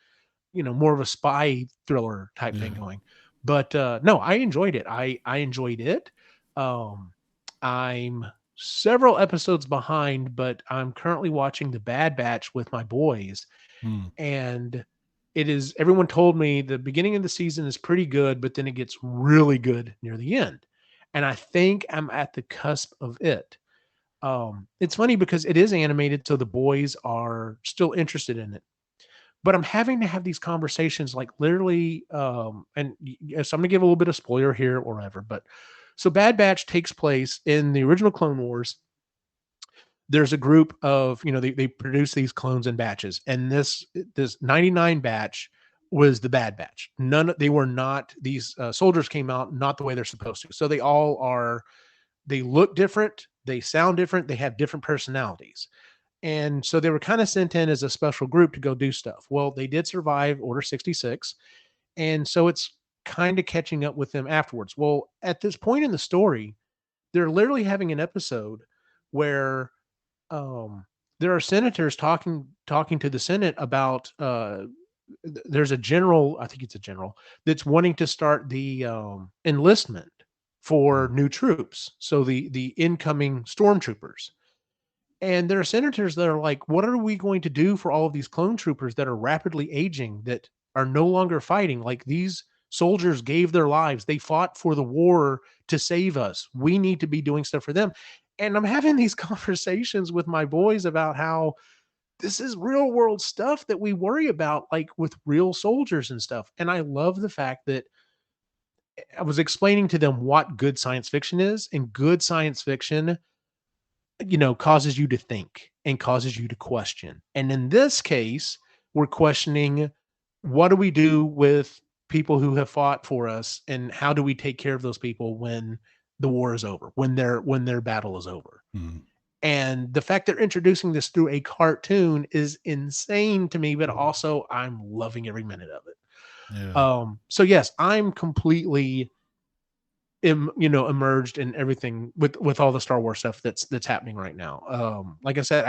more of a spy thriller type thing going. But no, I enjoyed it. I enjoyed it. I'm several episodes behind, but I'm currently watching The Bad Batch with my boys. And everyone told me the beginning of the season is pretty good, but then it gets really good near the end. And I think I'm at the cusp of it. It's funny because it is animated, so the boys are still interested in it. But I'm having to have these conversations, like literally, and yes, I'm going to give a little bit of spoiler here or whatever, but so Bad Batch takes place in the original Clone Wars. There's a group of, they produce these clones in batches, and this 99 batch was the Bad Batch. They were not, these soldiers came out not the way they're supposed to. So they look different, they sound different, they have different personalities. And so they were kind of sent in as a special group to go do stuff. Well, they did survive Order 66. And so it's kind of catching up with them afterwards. Well, at this point in the story, they're literally having an episode where there are senators talking to the Senate about there's a general, I think it's a general, that's wanting to start the enlistment for new troops. So the incoming stormtroopers. And there are senators that are like, what are we going to do for all of these clone troopers that are rapidly aging, that are no longer fighting? Like, these soldiers gave their lives. They fought for the war to save us. We need to be doing stuff for them. And I'm having these conversations with my boys about how this is real world stuff that we worry about, like with real soldiers and stuff. And I love the fact that I was explaining to them what good science fiction is, and good science fiction causes you to think and causes you to question. And in this case, we're questioning, what do we do with people who have fought for us, and how do we take care of those people when the war is over, when their battle is over? And the fact they're introducing this through a cartoon is insane to me, but also I'm loving every minute of it. So yes, I'm completely emerged in everything with all the Star Wars stuff that's happening right now. Like I said,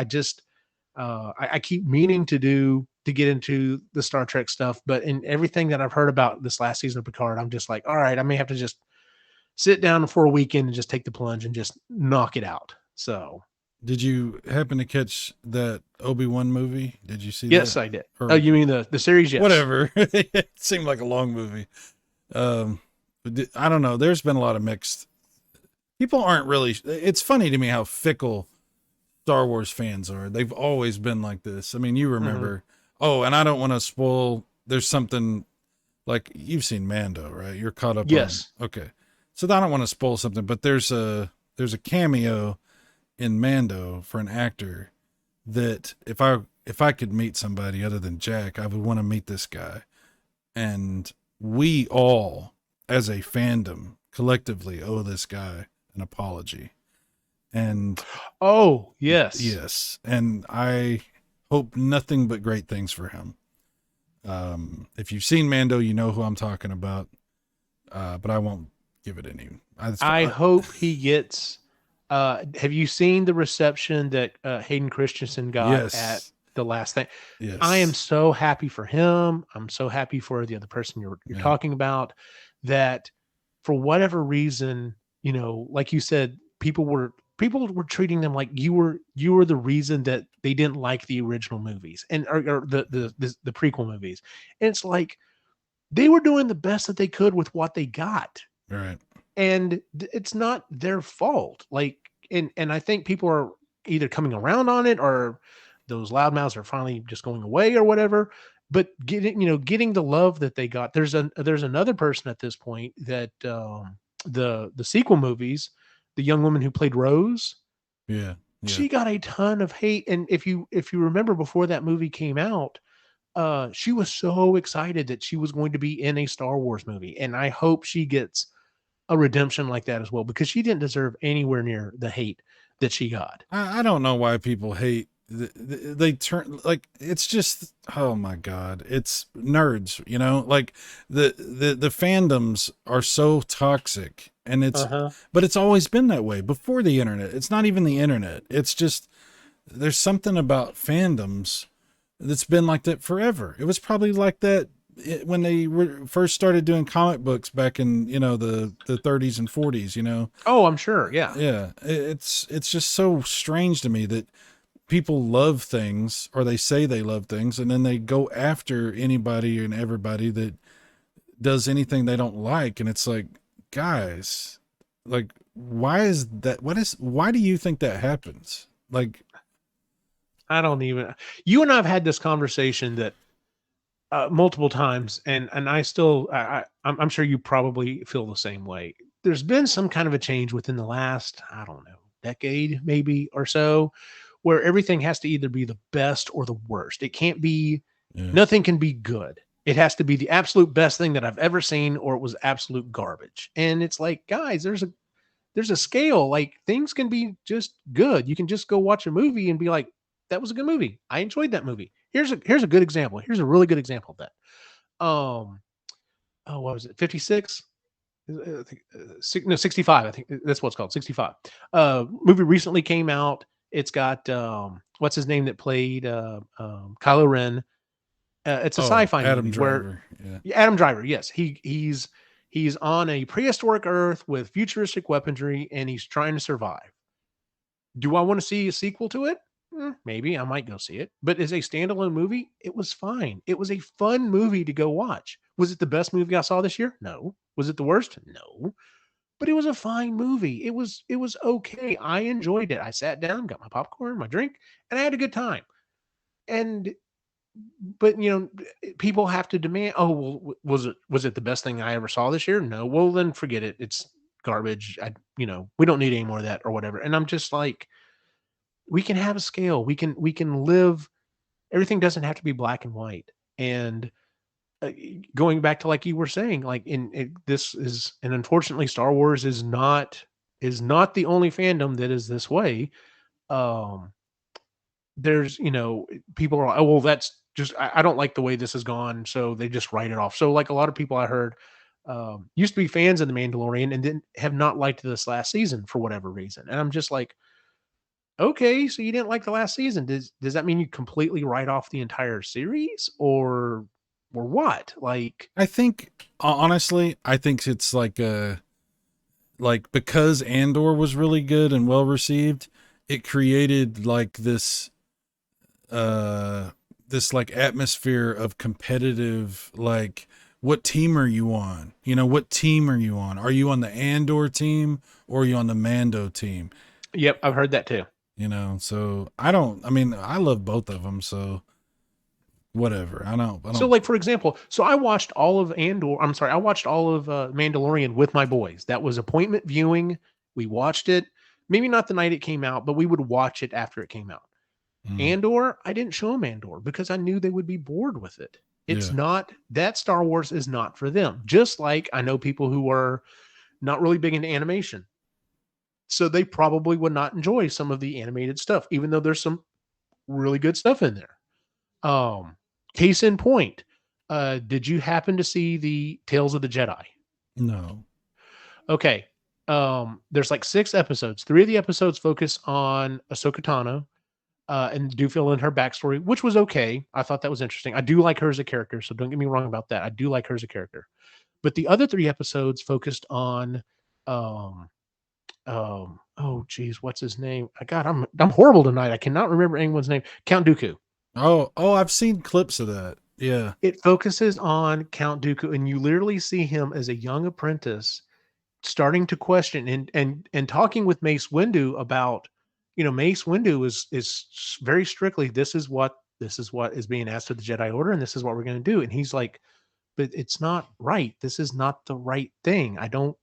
I keep meaning to do to get into the Star Trek stuff, but in everything that I've heard about this last season of Picard, I'm just like, all right, I may have to just sit down for a weekend and just take the plunge and just knock it out. So, Did you happen to catch that Obi-Wan movie? Did you see yes, that? I did. Or Oh, you mean the series? Yes. whatever. It seemed like a long movie. I don't know. There's been a lot of mixed. People aren't really. It's funny to me how fickle Star Wars fans are. They've always been like this. I mean, you remember. Oh, and I don't want to spoil. There's something like you've seen Mando, right? You're caught up. Yes. Okay. So I don't want to spoil something, but there's a cameo in Mando for an actor that if I could meet somebody other than Jack, I would want to meet this guy. And we all, as a fandom, collectively owe this guy an apology. And oh, yes. yes, and I hope nothing but great things for him. If you've seen Mando, you know who I'm talking about. But I won't give it any. I hope he gets. Have you seen the reception that Hayden Christensen got at the last thing? Yes. I am so happy for him. I'm so happy for the other person you're talking about. That for whatever reason, like you said, people were treating them like you were the reason that they didn't like the original movies or the prequel movies. And it's like they were doing the best that they could with what they got. Right. And it's not their fault. Like, and I think people are either coming around on it or those loudmouths are finally just going away or whatever. But getting the love that they got. There's another person at this point that the sequel movies, the young woman who played Rose, she got a ton of hate. And if you remember before that movie came out, she was so excited that she was going to be in a Star Wars movie. And I hope she gets a redemption like that as well, because she didn't deserve anywhere near the hate that she got. I don't know why people hate. They turn like it's just, oh my God, it's nerds, like the fandoms are so toxic, and it's but it's always been that way before the internet. It's not even the internet. It's just there's something about fandoms that's been like that forever. It was probably like that when they first started doing comic books back in the 30s and 40s. Oh, I'm sure. Yeah. It's just so strange to me that people love things, or they say they love things, and then they go after anybody and everybody that does anything they don't like. And it's like, guys, like, why is that? Why do you think that happens? Like, I don't even. You and I have had this conversation that multiple times, and I still, I'm sure you probably feel the same way. There's been some kind of a change within the last, I don't know, decade maybe or so, where everything has to either be the best or the worst. It can't be, nothing can be good. It has to be the absolute best thing that I've ever seen, or it was absolute garbage. And it's like, guys, there's a scale. Like, things can be just good. You can just go watch a movie and be like, that was a good movie. I enjoyed that movie. Here's a good example. Here's a really good example of that. What was it? 56? 65. I think that's what it's called. 65. Movie recently came out. It's got what's his name that played Kylo Ren. It's a sci-fi Adam movie Driver. where Adam Driver. Yes, he's on a prehistoric Earth with futuristic weaponry, and he's trying to survive. Do I want to see a sequel to it? Maybe I might go see it. But as a standalone movie, it was fine. It was a fun movie to go watch. Was it the best movie I saw this year? No. Was it the worst? No. But it was a fine movie. It was okay. I enjoyed it. I sat down, got my popcorn, my drink, and I had a good time. But people have to demand, oh, well, was it the best thing I ever saw this year? No. Well, then forget it. It's garbage. We don't need any more of that or whatever. And I'm just like, we can have a scale. We can live. Everything doesn't have to be black and white. And going back to, like you were saying, like this is, and unfortunately Star Wars is not the only fandom that is this way. There's, people are like, oh, well, that's just, I don't like the way this has gone. So they just write it off. So like a lot of people I heard used to be fans of The Mandalorian and then have not liked this last season for whatever reason. And I'm just like, Okay, so you didn't like the last season. Does that mean you completely write off the entire series, or what? Like, I think honestly, I think it's like because Andor was really good and well received, it created like this like atmosphere of competitive, like, what team are you on? You know, what team are you on? Are you on the Andor team or are you on the Mando team? yep, I've heard that too. You know, so I mean, I love both of them, so whatever. I So, don't, like, for example, so I watched all of Andor. I'm sorry, I watched all of Mandalorian with my boys. That was appointment viewing. We watched it. Maybe not the night it came out, but we would watch it after it came out. mm, Andor, I didn't show them Andor because I knew they would be bored with it. It's yeah, not that Star Wars is not for them. Just like I know people who are not really big into animation. So they probably would not enjoy some of the animated stuff, even though there's some really good stuff in there. Um, Case in point, did you happen to see the Tales of the Jedi? no, Okay. There's like 6 episodes. 3 of the episodes focus on Ahsoka Tano, and do fill in her backstory, which was okay. I thought that was interesting. I do like her as a character, so don't get me wrong about that. I do like her as a character. But the other 3 episodes focused on um oh geez, what's his name? I God, I'm horrible tonight. I cannot remember anyone's name. Count Dooku. oh, I've seen clips of that, yeah, It focuses on Count Dooku, and you literally see him as a young apprentice starting to question and talking with Mace Windu about, Mace Windu is very strictly, this is what is being asked of the Jedi Order, and this is what we're going to do. And he's like, but it's not right. This is not the right thing. I don't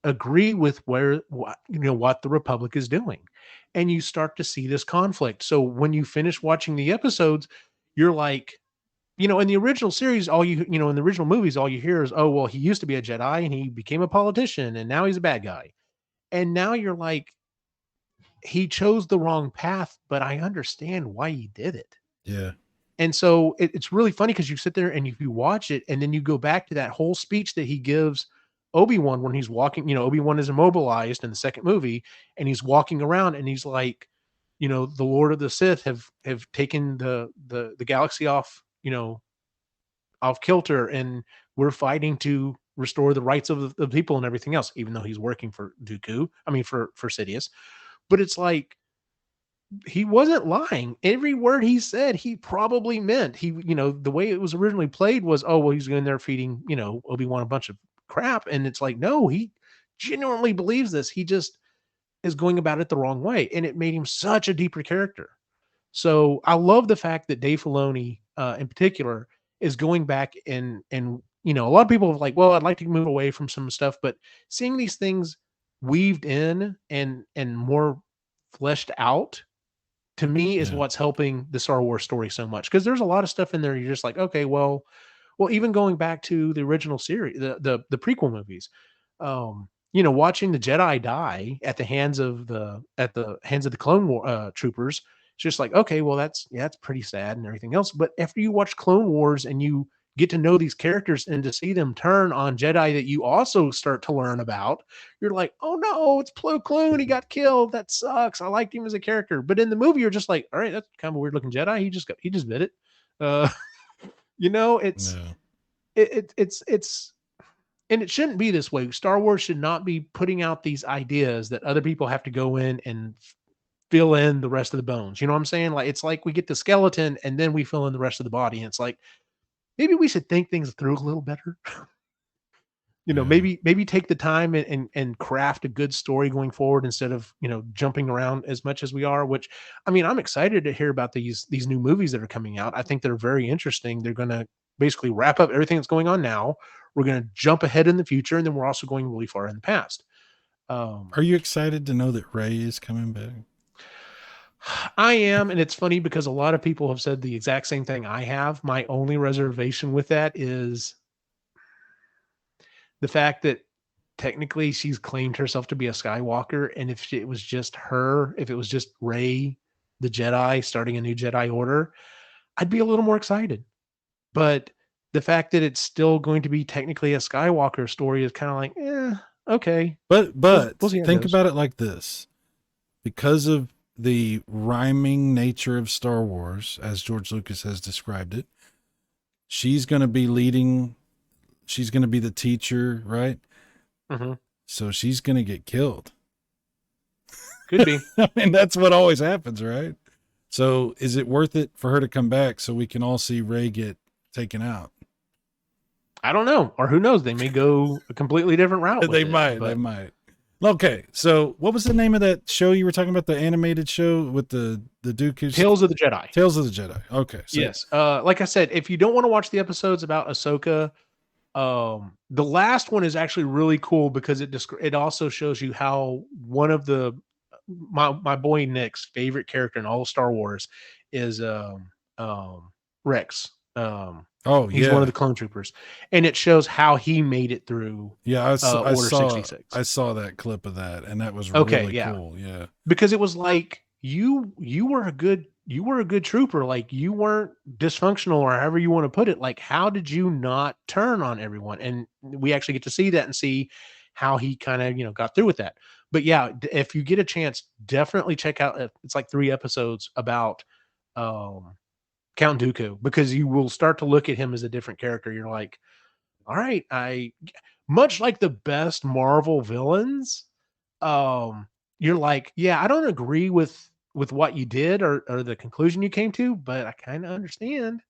agree with what the Republic is doing. And you start to see this conflict. So when you finish watching the episodes, you're like, in the original series, in the original movies, all you hear is, oh, well, he used to be a Jedi and he became a politician and now he's a bad guy. And now you're like, he chose the wrong path, but I understand why he did it. yeah, And so it's really funny because you sit there and you watch it and then you go back to that whole speech that he gives Obi-Wan when he's walking. Obi-Wan is immobilized in the second movie and he's walking around and he's like, the Lord of the Sith have taken the galaxy off kilter, and we're fighting to restore the rights of the people and everything else, even though he's working for Dooku. I mean, for Sidious. But it's like, he wasn't lying. Every word he said, he probably meant. The way it was originally played was, oh, well, he's going there feeding, Obi-Wan a bunch of crap. And it's like, no, he genuinely believes this. He just is going about it the wrong way. And it made him such a deeper character. So I love the fact that Dave Filoni, in particular, is going back and a lot of people have like, well, I'd like to move away from some stuff, but seeing these things weaved in and more fleshed out, to me, is yeah. what's helping the Star Wars story so much. Because there's a lot of stuff in there you're just like, okay, well, even going back to the original series, the prequel movies, watching the Jedi die at the hands of the Clone War troopers, it's just like, okay, well, that's pretty sad and everything else. But after you watch Clone Wars and you get to know these characters and to see them turn on Jedi that you also start to learn about, you're like, oh no, it's Plo Koon, he got killed. That sucks. I liked him as a character. But in the movie, you're just like, all right, that's kind of a weird looking Jedi. He just bit it. Uh, it's No. it's and it shouldn't be this way. Star Wars should not be putting out these ideas that other people have to go in and fill in the rest of the bones. You know what I'm saying? Like, it's like we get the skeleton and then we fill in the rest of the body. And it's like, maybe we should think things through a little better. Yeah. Maybe take the time and craft a good story going forward instead of, jumping around as much as we are, which, I mean, I'm excited to hear about these new movies that are coming out. I think they're very interesting. They're going to basically wrap up everything that's going on now. We're going to jump ahead in the future, and then we're also going really far in the past. Um, Are you excited to know that Ray is coming back? I am, and it's funny because a lot of people have said the exact same thing I have. My only reservation with that is the fact that technically she's claimed herself to be a Skywalker, and if it was just her, if it was just Rey, the Jedi, starting a new Jedi Order, I'd be a little more excited. But the fact that it's still going to be technically a Skywalker story is kind of like, okay, But we'll see how it think goes. about it like this. because of the rhyming nature of Star Wars, as George Lucas has described it, she's going to be leading. She's going to be the teacher, right? Mm-hmm. So she's going to get killed. Could be. I mean, that's what always happens, right? So is it worth it for her to come back so we can all see Rey get taken out? I don't know. Or who knows? They may go a completely different route. With They it, might. but They might. Okay, so what was the name of that show you were talking about? The animated show with the Duke who's Tales of the Jedi. Tales of the Jedi. Okay. So, Yes. Like I said, if you don't want to watch the episodes about Ahsoka, the last one is actually really cool because it also shows you how one of my boy Nick's favorite character in all of Star Wars is Rex. He's one of the clone troopers, and it shows how he made it through. Yeah, I Order saw 66. I saw that clip of that, and that was Okay, really yeah. cool. Yeah, Because it was like you were a good trooper, like you weren't dysfunctional or however you want to put it. Like, how did you not turn on everyone? And we actually get to see that and see how he kind of got through with that. But yeah, if you get a chance, definitely check out. It's like 3 episodes about Count Dooku, because you will start to look at him as a different character. You're like, all right, much like the best Marvel villains, you're like, yeah, I don't agree with what you did or the conclusion you came to, but I kind of understand.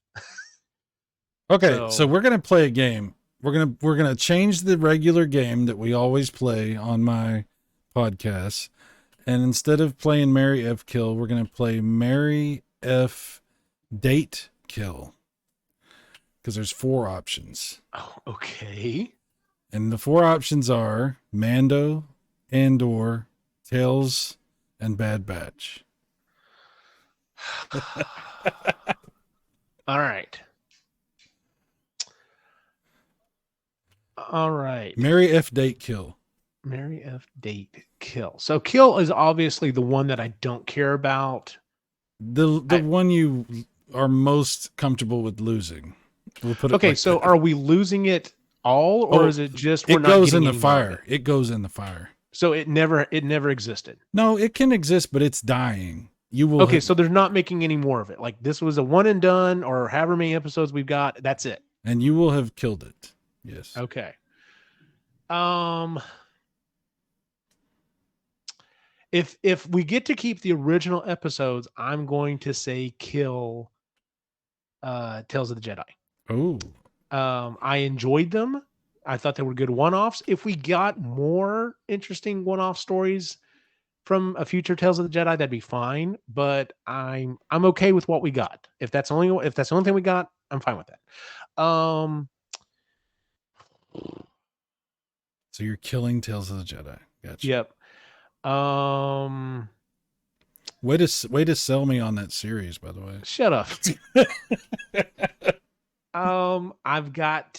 Okay, so we're gonna play a game. We're gonna change the regular game that we always play on my podcast, and instead of playing Mary F. Kill, we're gonna play Mary F. Date Kill, because there's 4 options. Oh, okay. And the 4 options are Mando, Andor, Tails, and Bad Batch. All right. All right. Mary F. Date Kill. Mary F. Date Kill. So Kill is obviously the one that I don't care about. The one you are most comfortable with losing. We'll put it okay, like so that. are we losing it all, or is it just it goes in the fire? It goes in the fire. So it never existed. No, it can exist, but it's dying. You will. Okay, so they're not making any more of it. Like this was a one and done, or however many episodes we've got. That's it. And you will have killed it. Yes. Okay. If we get to keep the original episodes, I'm going to say kill Tales of the Jedi. Oh. I enjoyed them. I thought they were good one-offs. If we got more interesting one-off stories from a future Tales of the Jedi, that'd be fine. But I'm okay with what we got. If that's the only thing we got, I'm fine with that. So you're killing Tales of the Jedi. Gotcha. Yep. Way to sell me on that series, by the way. Shut up. I've got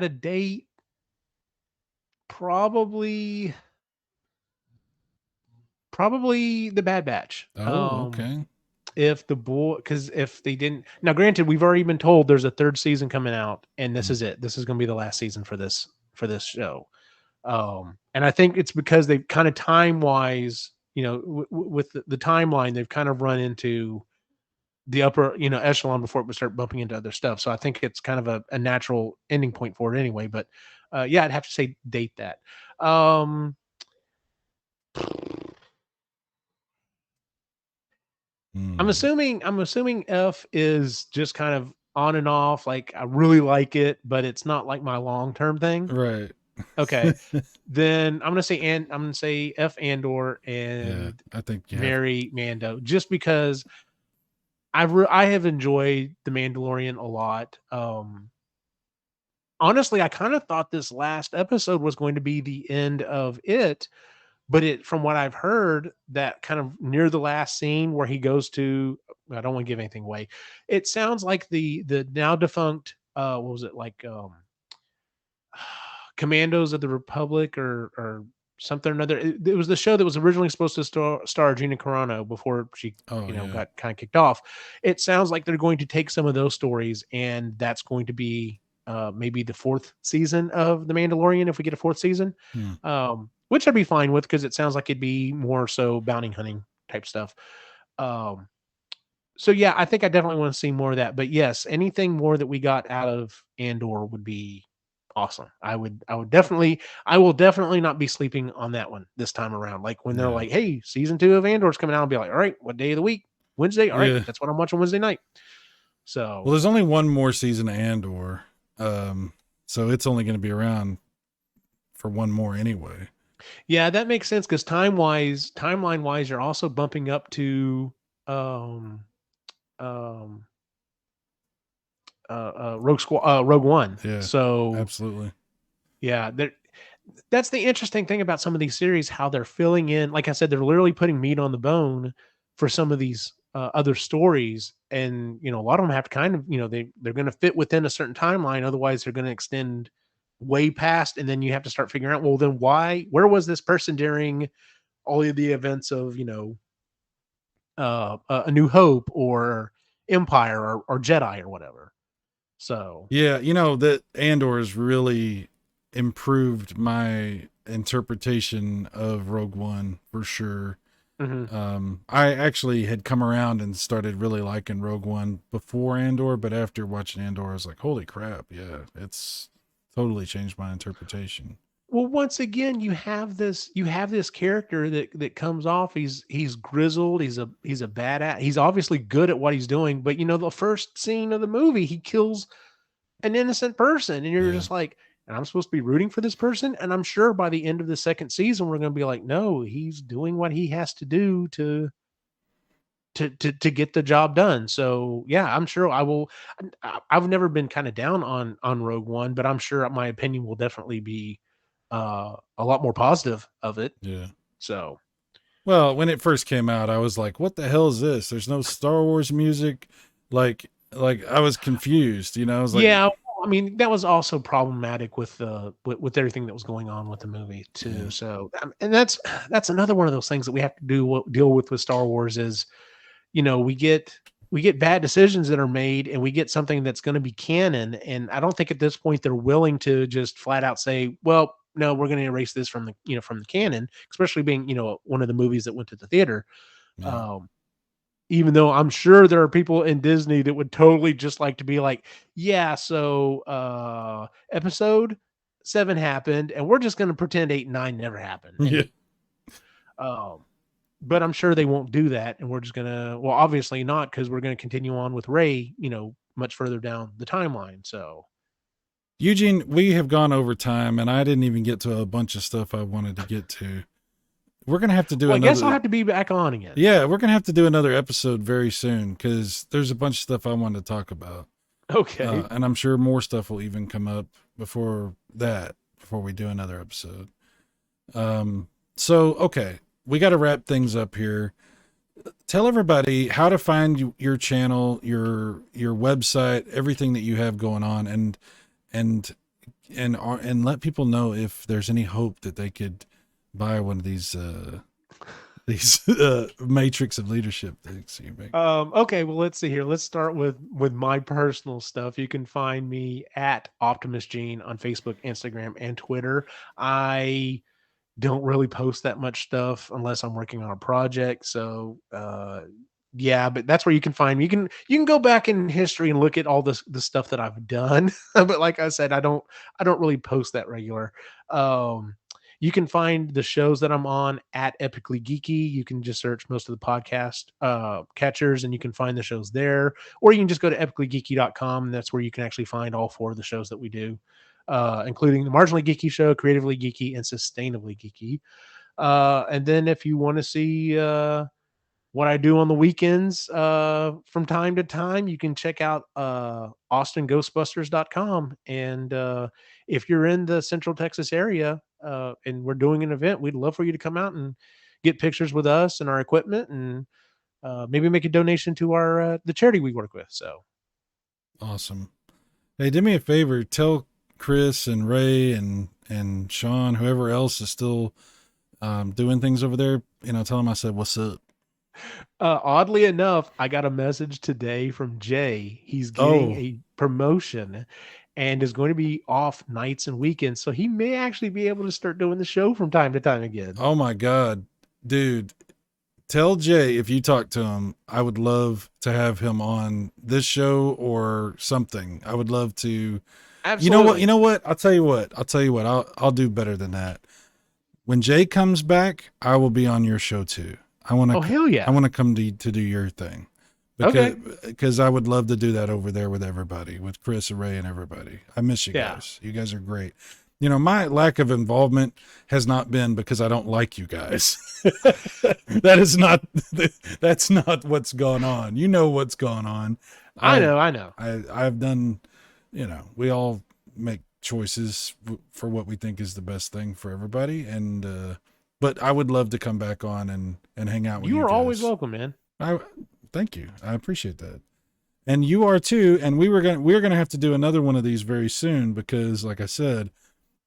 a date. Probably the Bad Batch. Okay. Because if they didn't, now granted, we've already been told there's a 3rd season coming out, and this is it. This is going to be the last season for this show. And I think it's because they've kind of time wise, with the timeline, they've kind of run into the upper, echelon before it would start bumping into other stuff. So I think it's kind of a natural ending point for it anyway. But yeah, I'd have to say date that. I'm assuming F is just kind of on and off. Like I really like it, but it's not like my long-term thing. Right. Okay. Then I'm gonna say F Andor and I think Mary Mando, just because I have enjoyed The Mandalorian a lot. Honestly, I kind of thought this last episode was going to be the end of it, but from what I've heard, that kind of near the last scene where he goes to, I don't want to give anything away. It sounds like the now defunct, what was it, like Commandos of the Republic or something or another. It was the show that was originally supposed to star Gina Carano before she got kind of kicked off. It sounds like they're going to take some of those stories, and that's going to be maybe the 4th season of The Mandalorian, if we get a 4th season. which I'd be fine with because it sounds like it'd be more so bounty hunting type stuff. Um, so yeah, I think I definitely want to see more of that. But yes, anything more that we got out of Andor would be awesome. I will definitely not be sleeping on that one this time around. Like when they're Yeah. like, "Hey, season 2 of Andor's coming out," I'll be like, "All right, what day of the week? Wednesday. All right, Yeah. that's what I'm watching Wednesday night." Well, So there's only one more season of Andor. So it's only going to be around for one more anyway. yeah, that makes sense because timeline wise, you're also bumping up to um um Rogue One. Yeah, So absolutely. yeah, that's the interesting thing about some of these series, how they're filling in. Like I said, they're literally putting meat on the bone for some of these other stories, and a lot of them have to kind of they're going to fit within a certain timeline, otherwise they're going to extend way past, and then you have to start figuring out, well, then where was this person during all of the events of A New Hope or Empire or Jedi or whatever. So Yeah, that Andor has really improved my interpretation of Rogue One for sure. mhm. I actually had come around and started really liking Rogue One before Andor, but after watching Andor, I was like, holy crap, yeah, it's totally changed my interpretation. Well, once again, you have this character that comes off. He's grizzled. He's a badass. He's obviously good at what he's doing. But the first scene of the movie, he kills an innocent person, and you're Yeah. just like, and I'm supposed to be rooting for this person. And I'm sure by the end of the second season, we're going to be like, no, he's doing what he has to do to get the job done. So yeah, I'm sure I will. I've never been kind of down on Rogue One, but I'm sure my opinion will definitely be a lot more positive of it. Yeah. So Well, when it first came out, I was like, what the hell is this? There's no Star Wars music. Like I was confused, I was like, yeah, well, I mean that was also problematic with everything that was going on with the movie too. yeah, So and that's another one of those things that we have to deal with Star Wars is we get bad decisions that are made, and we get something that's going to be canon, and I don't think at this point they're willing to just flat out say, well, no, we're going to erase this from the canon, especially being one of the movies that went to the theater. yeah. um Even though I'm sure there are people in Disney that would totally just like to be like, yeah, so episode 7 happened and we're just going to pretend 8 and 9 never happened. Yeah. And but I'm sure they won't do that, and we're just gonna, well, obviously not, because we're gonna continue on with Ray, much further down the timeline. So Eugene, we have gone over time and I didn't even get to a bunch of stuff I wanted to get to. We're going to have to do well, I guess I'll another. have to be back on again. Yeah, we're going to have to do another episode very soon because there's a bunch of stuff I want to talk about. Okay. And I'm sure more stuff will even come up before we do another episode. So, okay, we got to wrap things up here. Tell everybody how to find your channel, your website, everything that you have going on, and let people know if there's any hope that they could buy one of these matrix of leadership things you make. Okay, well, let's see here. Let's start with my personal stuff. You can find me at Optimus Gene on Facebook, Instagram, and Twitter. I don't really post that much stuff unless I'm working on a project. So yeah, but that's where you can find me. You can go back in history and look at all the stuff that I've done. But like I said, I don't really post that regular. You can find the shows that I'm on at Epically Geeky. You can just search most of the podcast catchers and you can find the shows there. Or you can just go to epicallygeeky.com, and that's where you can actually find all 4 of the shows that we do, including the Marginally Geeky Show, Creatively Geeky, and Sustainably Geeky. And then if you want to see what I do on the weekends from time to time, you can check out austinghostbusters.com. And if you're in the Central Texas area and we're doing an event, we'd love for you to come out and get pictures with us and our equipment, and maybe make a donation to our the charity we work with. So Awesome. Hey, do me a favor. Tell Chris and Ray and Sean, whoever else is still doing things over there, tell them I said, what's up? Oddly enough, I got a message today from Jay. He's getting a promotion, and is going to be off nights and weekends. So he may actually be able to start doing the show from time to time again. Oh my God, dude. Tell Jay if you talk to him, I would love to have him on this show or something. I would love to. Absolutely. You know what? I'll tell you what. I'll do better than that. When Jay comes back, I will be on your show too. I want to. Oh, hell yeah. I want to come to do your thing. Because I would love to do that over there with everybody, with Chris, Ray, and everybody. I miss you guys. You guys are great. You know, my lack of involvement has not been because I don't like you guys. That's not what's gone on. You know what's gone on. I know. I've done, we all make choices for what we think is the best thing for everybody. And, but I would love to come back on and hang out with you. You are guys. always welcome, man. Thank you. I appreciate that. And you are too. And we're going to have to do another one of these very soon because like I said,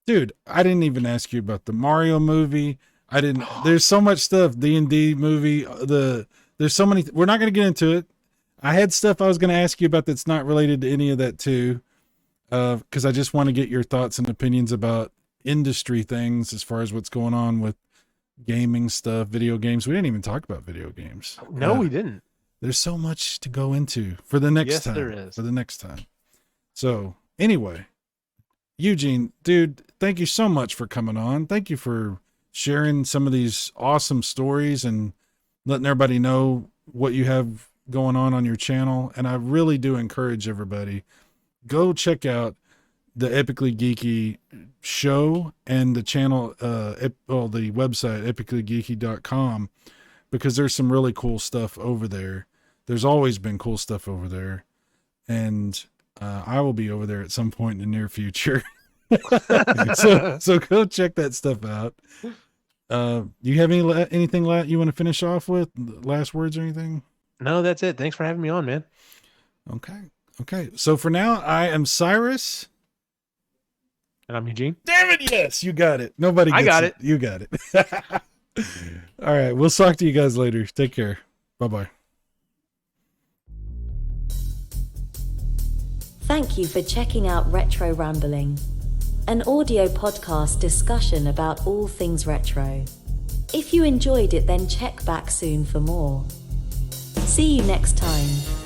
dude, I didn't even ask you about the Mario movie. There's so much stuff. D&D movie. There's so many. We're not going to get into it. I had stuff I was going to ask you about that's not related to any of that too. Cause I just want to get your thoughts and opinions about industry things as far as what's going on with gaming stuff, video games. We didn't even talk about video games. No, we didn't. There's so much to go into for the next time. There is. For the next time. So anyway, Eugene, dude, thank you so much for coming on. Thank you for sharing some of these awesome stories and letting everybody know what you have going on your channel. And I really do encourage everybody, go check out the Epically Geeky show and the channel, the website, epicallygeeky.com, because there's some really cool stuff over there. There's always been cool stuff over there. And I will be over there at some point in the near future. so go check that stuff out. You have anything you want to finish off with? Last words or anything? No, that's it. Thanks for having me on, man. Okay. So for now, I am Cyrus. And I'm Eugene. Damn it, yes, you got it. Nobody gets I got it. You got it. All right, we'll talk to you guys later. Take care. Bye-bye. Thank you for checking out Retro Rambling, an audio podcast discussion about all things retro. If you enjoyed it, then check back soon for more. See you next time.